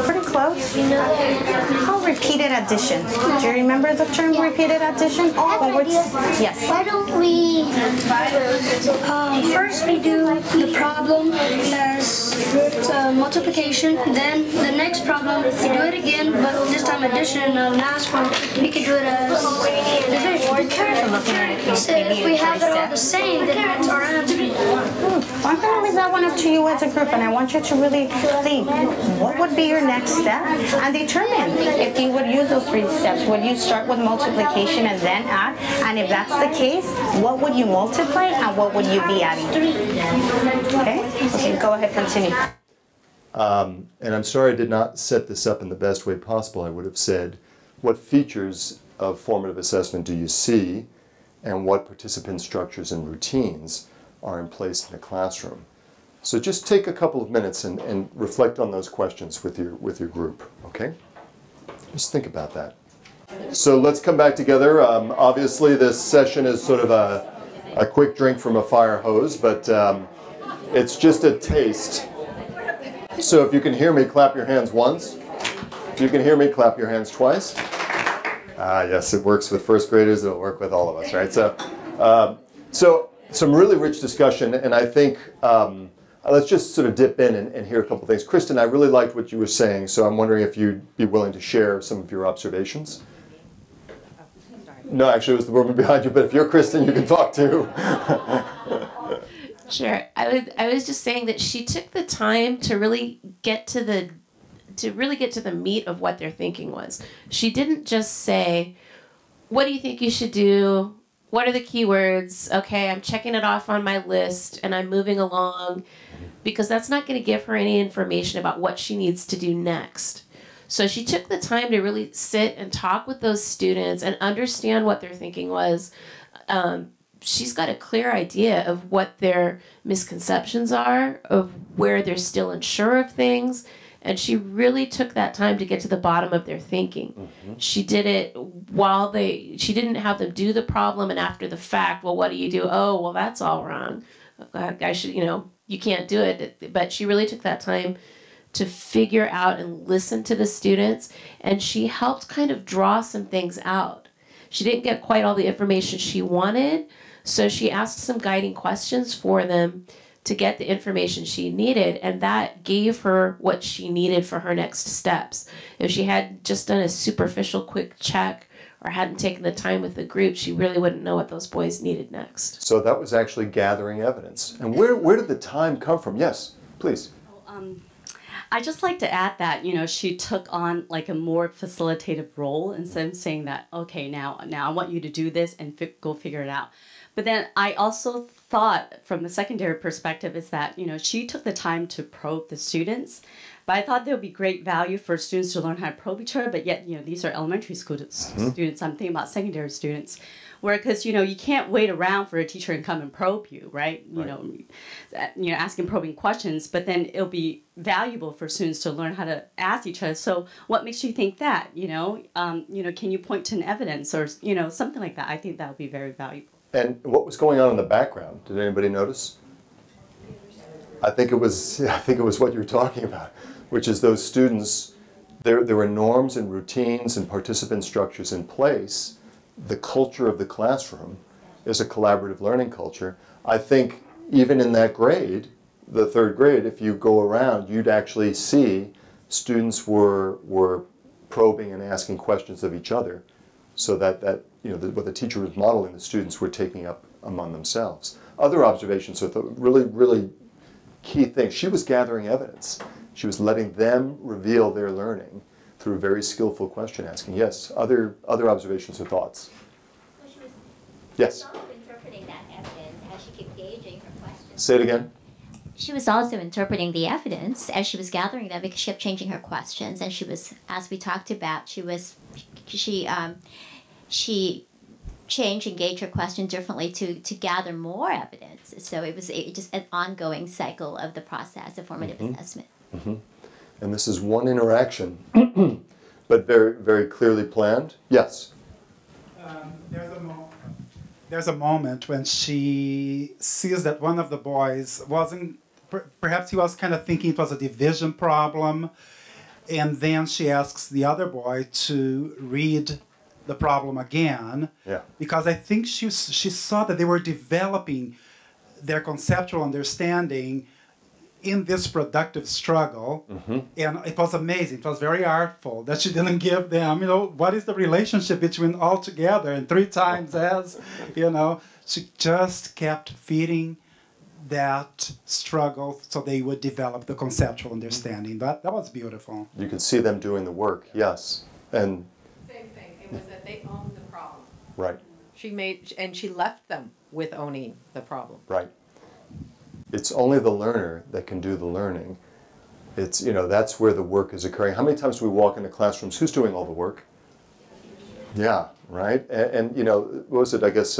Pretty close. Called repeated addition. Do you remember the term repeated addition? Yes. Why don't we first we do the problem as multiplication, then the next problem we do it again, but this time addition, and the last one we can do it as division. So if we have it all the same, then it's our answer. I'm going to leave that one up to you as a group, and I want you to really think, what would be your next step? And determine if you would use those 3 steps. Would you start with multiplication and then add? And if that's the case, what would you multiply and what would you be adding? Okay, go ahead, continue. And I'm sorry I did not set this up in the best way possible. I would have said, what features of formative assessment do you see, and what participant structures and routines are in place in the classroom? So just take a couple of minutes and reflect on those questions with your group, okay? Just think about that. So let's come back together. Obviously this session is sort of a quick drink from a fire hose, but it's just a taste. So if you can hear me, clap your hands once. If you can hear me, clap your hands twice. Yes, it works with first graders, it'll work with all of us, right? So some really rich discussion, and I think let's just sort of dip in and hear a couple things. Kristen, I really liked what you were saying, so I'm wondering if you'd be willing to share some of your observations. No, actually it was the woman behind you, but if you're Kristen, you can talk too. Sure. I was just saying that she took the time to really get to the meat of what their thinking was. She didn't just say, what do you think you should do? What are the keywords? Okay, I'm checking it off on my list and I'm moving along, because that's not going to give her any information about what she needs to do next. So she took the time to really sit and talk with those students and understand what their thinking was. She's got a clear idea of what their misconceptions are, of where they're still unsure of things, and she really took that time to get to the bottom of their thinking. Mm-hmm. She did it while she didn't have them do the problem and after the fact, well, what do you do? Oh, well, that's all wrong. I should, you can't do it. But she really took that time to figure out and listen to the students, and she helped kind of draw some things out. She didn't get quite all the information she wanted, so she asked some guiding questions for them to get the information she needed, and that gave her what she needed for her next steps. If she had just done a superficial quick check or hadn't taken the time with the group, she really wouldn't know what those boys needed next. So that was actually gathering evidence. And where did the time come from? Yes, please. I just like to add that, she took on like a more facilitative role instead of saying that, okay, now I want you to do this and go figure it out. But then I also thought from the secondary perspective is that, she took the time to probe the students. But I thought there would be great value for students to learn how to probe each other. But yet, these are elementary school students. I'm thinking about secondary students. Where, because, you can't wait around for a teacher to come and probe you, right? Asking probing questions. But then it'll be valuable for students to learn how to ask each other. So what makes you think that? Can you point to an evidence or, something like that? I think that would be very valuable. And what was going on in the background? Did anybody notice? I think it was what you were talking about, which is those students, there were norms and routines and participant structures in place. The culture of the classroom is a collaborative learning culture. I think even in that grade, the 3rd grade, if you go around, you'd actually see students were probing and asking questions of each other. so that what the teacher was modeling, the students were taking up among themselves. Other observations are the really key things. She was gathering evidence. She was letting them reveal their learning through very skillful question asking. Yes, other observations or thoughts? Well, she was yes. also interpreting that evidence as she kept gauging her questions. Say it again. She was also interpreting the evidence as she was gathering them because she kept changing her questions, and she was, as we talked about, she changed and gauged her question differently to gather more evidence. So it was just an ongoing cycle of the process of formative assessment. And this is one interaction, but very clearly planned. Yes. There's a moment when she sees that one of the boys wasn't. Perhaps he was kind of thinking it was a division problem, and then she asks the other boy to read the problem again, because I think she saw that they were developing their conceptual understanding in this productive struggle, and it was amazing. It was very artful that she didn't give them, what is the relationship between all together and 3 times as, she just kept feeding that struggle so they would develop the conceptual understanding. That was beautiful. You could see them doing the work, yes. And same thing. It was that they owned the problem. right. She left them with owning the problem. Right. It's only the learner that can do the learning. It's, that's where the work is occurring. How many times do we walk into classrooms? Who's doing all the work? Yeah, right? And what was it? I guess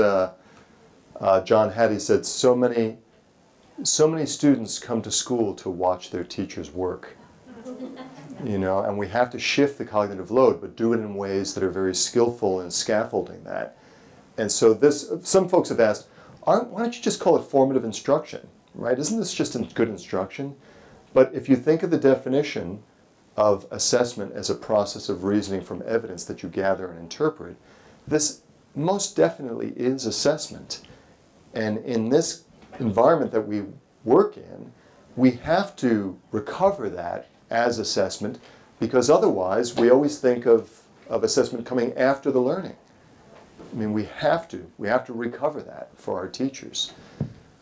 John Hattie said so many students come to school to watch their teachers work. And we have to shift the cognitive load, but do it in ways that are very skillful in scaffolding that. And so some folks have asked, why don't you just call it formative instruction, right? Isn't this just good instruction? But if you think of the definition of assessment as a process of reasoning from evidence that you gather and interpret, this most definitely is assessment. And in this environment that we work in, we have to recover that as assessment, because otherwise we always think of assessment coming after the learning. I mean, we have to recover that for our teachers.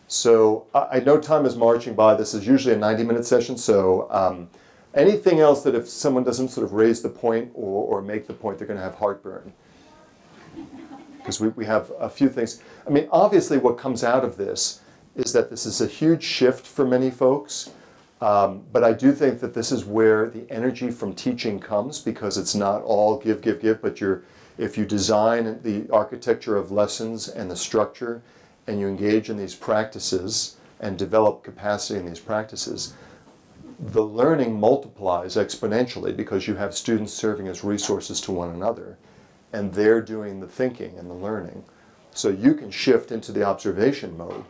So I know time is marching by. This is usually a 90-minute session, so anything else that if someone doesn't sort of raise the point or make the point, they're going to have heartburn. Because we have a few things. I mean, obviously what comes out of this is that this is a huge shift for many folks, but I do think that this is where the energy from teaching comes, because it's not all give, but if you design the architecture of lessons and the structure, and you engage in these practices and develop capacity in these practices, the learning multiplies exponentially because you have students serving as resources to one another, and they're doing the thinking and the learning. So you can shift into the observation mode.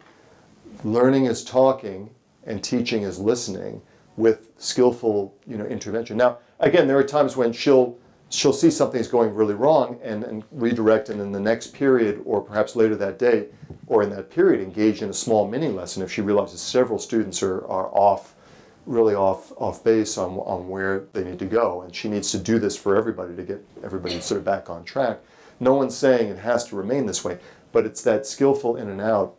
Learning is talking and teaching is listening with skillful intervention. Now, again, there are times when she'll see something's going really wrong and redirect, and in the next period or perhaps later that day or in that period engage in a small mini lesson if she realizes several students are really off base on where they need to go, and she needs to do this for everybody to get everybody sort of back on track. No one's saying it has to remain this way, but it's that skillful in and out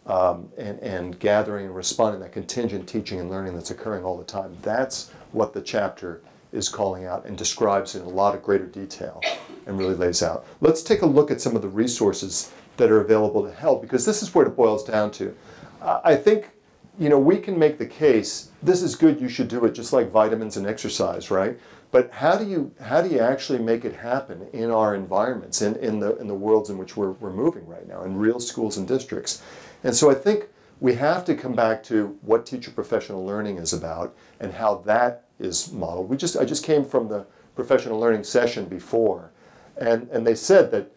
and gathering and responding, that contingent teaching and learning that's occurring all the time. That's what the chapter is calling out and describes in a lot of greater detail and really lays out. Let's take a look at some of the resources that are available to help, because this is where it boils down to. I think we can make the case, this is good, you should do it, just like vitamins and exercise, right? But how do you actually make it happen in our environments, in the worlds in which we're moving right now, in real schools and districts? And so I think we have to come back to what teacher professional learning is about and how that is modeled. I just came from the professional learning session before, and they said that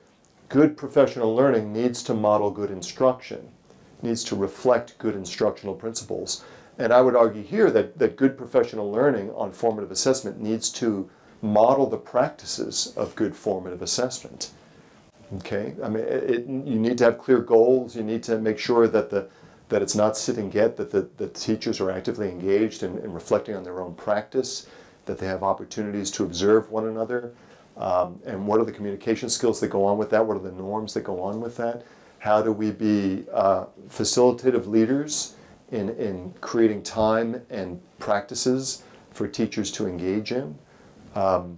good professional learning needs to model good instruction, needs to reflect good instructional principles. And I would argue here that good professional learning on formative assessment needs to model the practices of good formative assessment. Okay, I mean, you need to have clear goals. You need to make sure that it's not sit and get, that the teachers are actively engaged in reflecting on their own practice, that they have opportunities to observe one another, And what are the communication skills that go on with that? What are the norms that go on with that? How do we be facilitative leaders in creating time and practices for teachers to engage in? And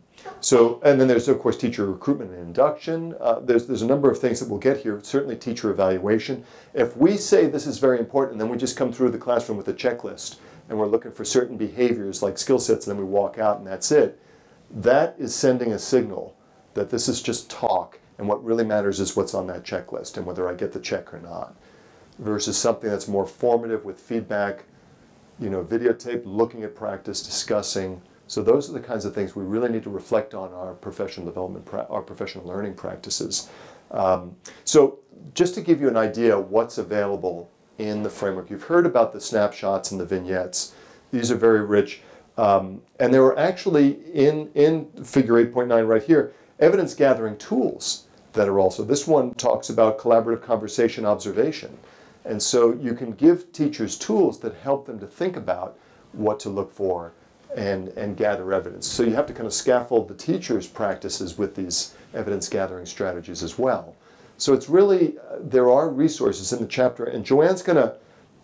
then there's, of course, teacher recruitment and induction. There's a number of things that we'll get here. Certainly teacher evaluation. If we say this is very important, and then we just come through the classroom with a checklist, and we're looking for certain behaviors like skill sets, and then we walk out and that's it, that is sending a signal that this is just talk, and what really matters is what's on that checklist and whether I get the check or not, versus something that's more formative with feedback, videotape, looking at practice, discussing. So those are the kinds of things we really need to reflect on our professional development, our professional learning practices. So just to give you an idea of what's available in the framework, you've heard about the snapshots and the vignettes. These are very rich. And there were actually, in figure 8.9 right here, evidence gathering tools that are also. This one talks about collaborative conversation observation. And so you can give teachers tools that help them to think about what to look for and gather evidence. So you have to kind of scaffold the teacher's practices with these evidence gathering strategies as well. So it's really, there are resources in the chapter, and Joanne's going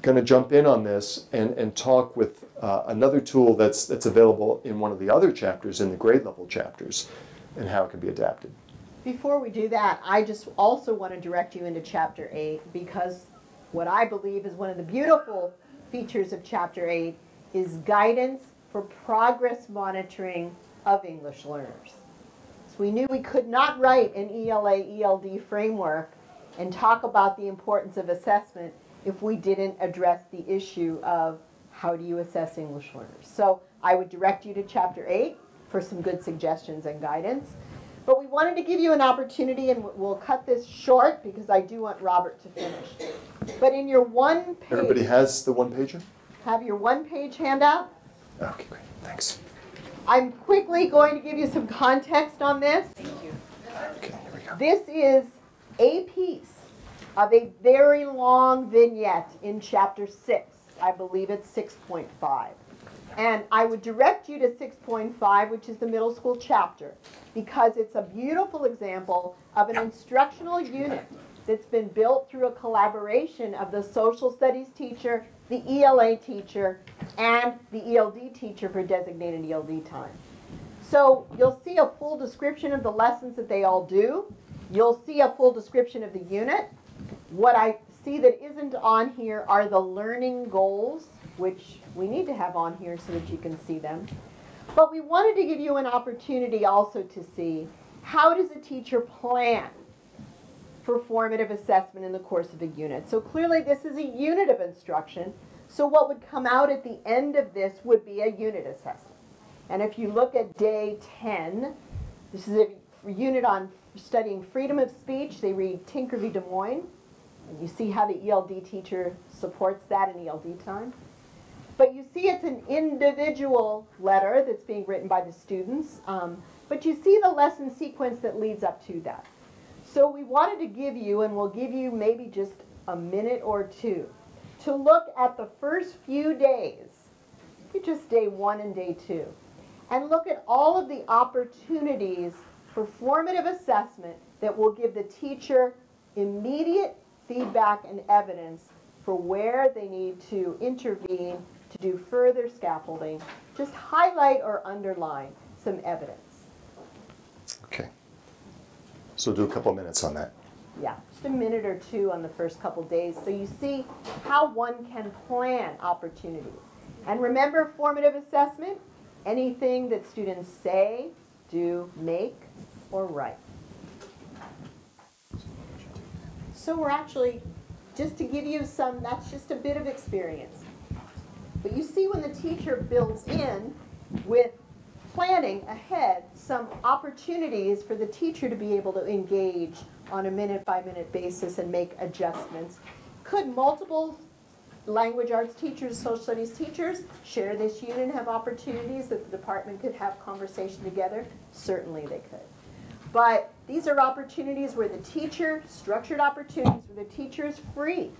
to jump in on this and talk with another tool that's available in one of the other chapters, in the grade level chapters, and how it can be adapted. Before we do that, I just also want to direct you into Chapter 8, because what I believe is one of the beautiful features of Chapter 8 is guidance for progress monitoring of English learners. So we knew we could not write an ELA-ELD framework and talk about the importance of assessment if we didn't address the issue of how do you assess English learners. So I would direct you to Chapter 8 for some good suggestions and guidance. But we wanted to give you an opportunity, and we'll cut this short because I do want Robert to finish. But in your one page... Everybody has the one-pager? Have your one-page handout? Okay, great. Thanks. I'm quickly going to give you some context on this. Okay, here we go. This is a piece of a very long vignette in Chapter 6. I believe it's 6.5. And I would direct you to 6.5, which is the middle school chapter, because it's a beautiful example of an instructional unit that's been built through a collaboration of the social studies teacher, the ELA teacher, and the ELD teacher for designated ELD time. So you'll see a full description of the lessons that they all do. You'll see a full description of the unit. What I see that isn't on here are the learning goals, which we need to have on here so that you can see them. But we wanted to give you an opportunity also to see, how does a teacher plan for formative assessment in the course of a unit? So clearly this is a unit of instruction. So what would come out at the end of this would be a unit assessment. And if you look at day 10, this is a unit on studying freedom of speech. They read Tinker v. Des Moines. And you see how the ELD teacher supports that in ELD time. But you see it's an individual letter that's being written by the students. But you see the lesson sequence that leads up to that. So we wanted to give you, and we'll give you maybe just a minute or two, to look at the first few days, just day 1 and day 2, and look at all of the opportunities for formative assessment that will give the teacher immediate feedback and evidence for where they need to intervene to do further scaffolding. Just highlight or underline some evidence. Okay. So do a couple minutes on that. Yeah, just a minute or two on the first couple days so you see how one can plan opportunities. And remember, formative assessment, anything that students say, do, make, or write. So we're actually, just to give you some, that's just a bit of experience. But you see when the teacher builds in with planning ahead some opportunities for the teacher to be able to engage on a minute-by-minute basis and make adjustments. Could multiple language arts teachers, social studies teachers share this unit and have opportunities that the department could have conversation together? Certainly they could. But these are opportunities where the teacher, structured opportunities where the teacher is free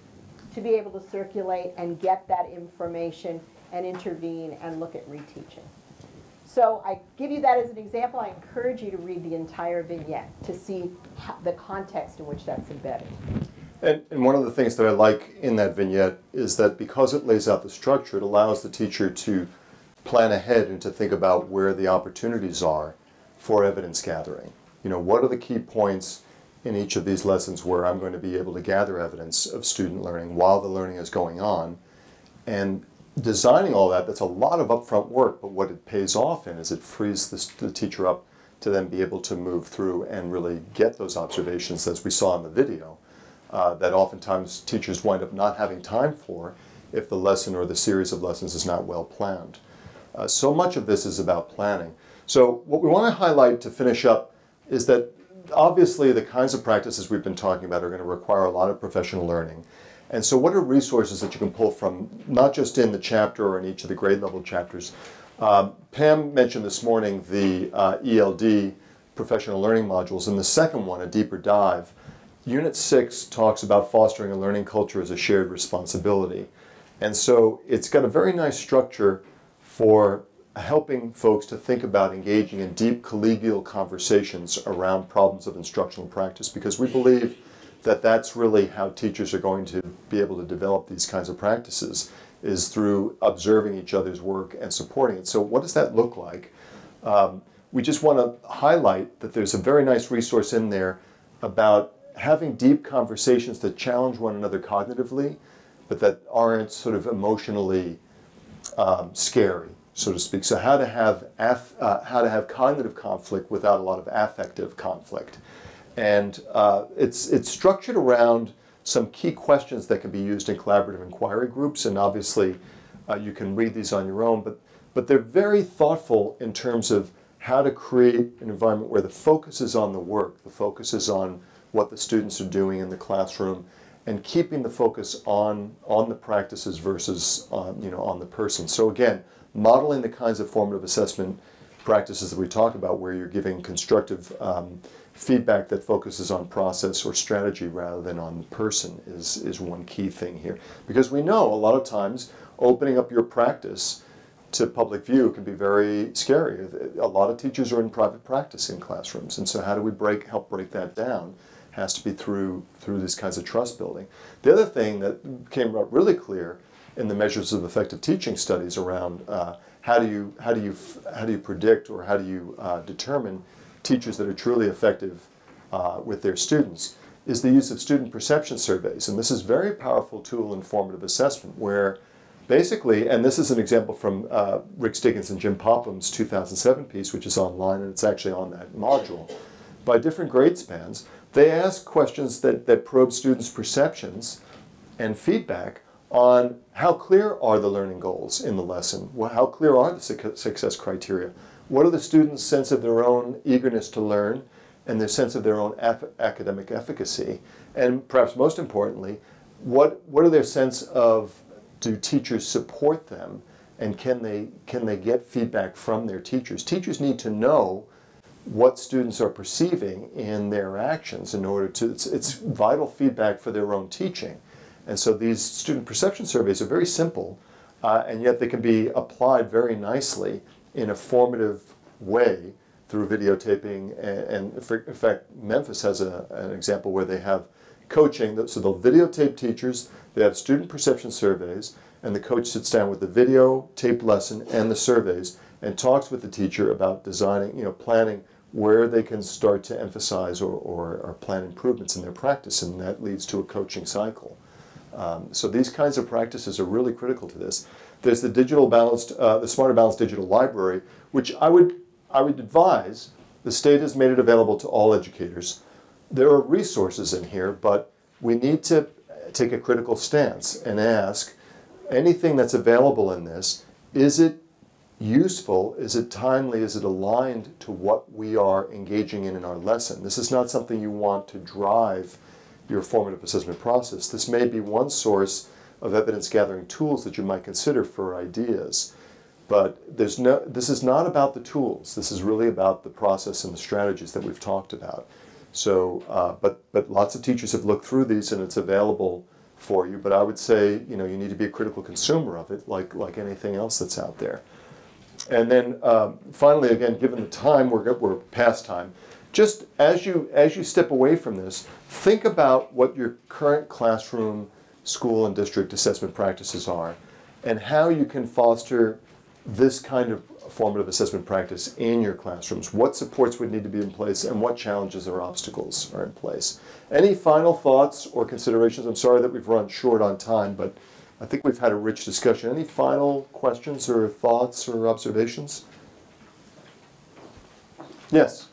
to be able to circulate and get that information and intervene and look at reteaching. So I give you that as an example. I encourage you to read the entire vignette to see the context in which that's embedded. And one of the things that I like in that vignette is that because it lays out the structure, it allows the teacher to plan ahead and to think about where the opportunities are for evidence gathering. You know, what are the key points in each of these lessons where I'm going to be able to gather evidence of student learning while the learning is going on. And designing all that, that's a lot of upfront work, but what it pays off in is it frees the teacher up to then be able to move through and really get those observations, as we saw in the video, that oftentimes teachers wind up not having time for if the lesson or the series of lessons is not well planned. So much of this is about planning. So what we want to highlight to finish up is that obviously the kinds of practices we've been talking about are going to require a lot of professional learning. And so what are resources that you can pull from, not just in the chapter or in each of the grade level chapters? Pam mentioned this morning the ELD professional learning modules, and the second one, a deeper dive. Unit 6 talks about fostering a learning culture as a shared responsibility. And so it's got a very nice structure for helping folks to think about engaging in deep collegial conversations around problems of instructional practice, because we believe that that's really how teachers are going to be able to develop these kinds of practices, is through observing each other's work and supporting it. So what does that look like? We just want to highlight that there's a very nice resource in there about having deep conversations that challenge one another cognitively, but that aren't sort of emotionally scary, so to speak. So how to have cognitive conflict without a lot of affective conflict. And it's structured around some key questions that can be used in collaborative inquiry groups, and obviously you can read these on your own, but they're very thoughtful in terms of how to create an environment where the focus is on the work, the focus is on what the students are doing in the classroom, and keeping the focus on the practices versus on the person. So again, modeling the kinds of formative assessment practices that we talked about, where you're giving constructive feedback that focuses on process or strategy rather than on the person is one key thing here. Because we know a lot of times opening up your practice to public view can be very scary. A lot of teachers are in private practice in classrooms, and so how do we help break that down? Has to be through these kinds of trust building. The other thing that came out really clear in the measures of effective teaching studies around how do you predict, or how do you determine teachers that are truly effective with their students, is the use of student perception surveys. And this is a very powerful tool in formative assessment, where basically, and this is an example from Rick Stiggins and Jim Popham's 2007 piece, which is online, and it's actually on that module. By different grade spans, they ask questions that probe students' perceptions and feedback on how clear are the learning goals in the lesson, how clear are the success criteria, what are the students' sense of their own eagerness to learn and their sense of their own academic efficacy, and perhaps most importantly, what are their sense of, do teachers support them, and can they get feedback from their teachers? Teachers need to know what students are perceiving in their actions in order to, it's vital feedback for their own teaching. And so these student perception surveys are very simple, and yet they can be applied very nicely in a formative way through videotaping. And in fact, Memphis has an example where they have coaching, so they'll videotape teachers, they have student perception surveys, and the coach sits down with the videotaped lesson and the surveys and talks with the teacher about designing, planning where they can start to emphasize or plan improvements in their practice, and that leads to a coaching cycle. So these kinds of practices are really critical to this. There's the the Smarter Balanced Digital Library, which I would advise. The state has made it available to all educators. There are resources in here, but we need to take a critical stance and ask, anything that's available in this, is it useful, is it timely, is it aligned to what we are engaging in our lesson? This is not something you want to drive your formative assessment process. This may be one source of evidence gathering tools that you might consider for ideas, but this is not about the tools. This is really about the process and the strategies that we've talked about. So, but lots of teachers have looked through these, and it's available for you. But I would say, you need to be a critical consumer of it, like anything else that's out there. And then finally, again, given the time, we're past time. Just as you step away from this, think about what your current classroom, school, and district assessment practices are, and how you can foster this kind of formative assessment practice in your classrooms. What supports would need to be in place, and what challenges or obstacles are in place. Any final thoughts or considerations? I'm sorry that we've run short on time, but I think we've had a rich discussion. Any final questions or thoughts or observations? Yes.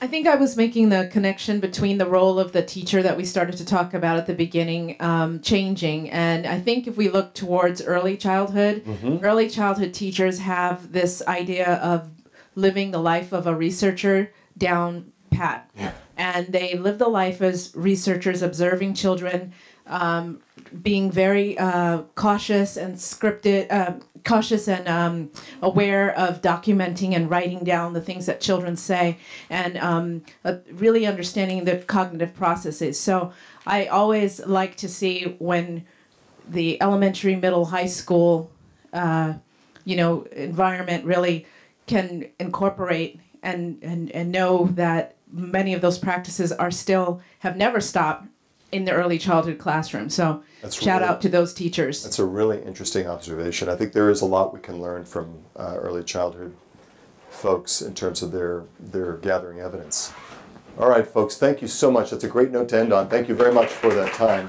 I think I was making the connection between the role of the teacher that we started to talk about at the beginning changing. And I think if we look towards early childhood, early childhood teachers have this idea of living the life of a researcher down pat. Yeah. And they live the life as researchers, observing children, being very cautious and scripted, cautious and aware of documenting and writing down the things that children say, and really understanding the cognitive processes. So I always like to see when the elementary, middle, high school, environment really can incorporate and know that many of those practices have never stopped in the early childhood classroom. So shout out to those teachers. That's a really interesting observation. I think there is a lot we can learn from early childhood folks in terms of their gathering evidence. All right, folks, thank you so much. That's a great note to end on. Thank you very much for that time.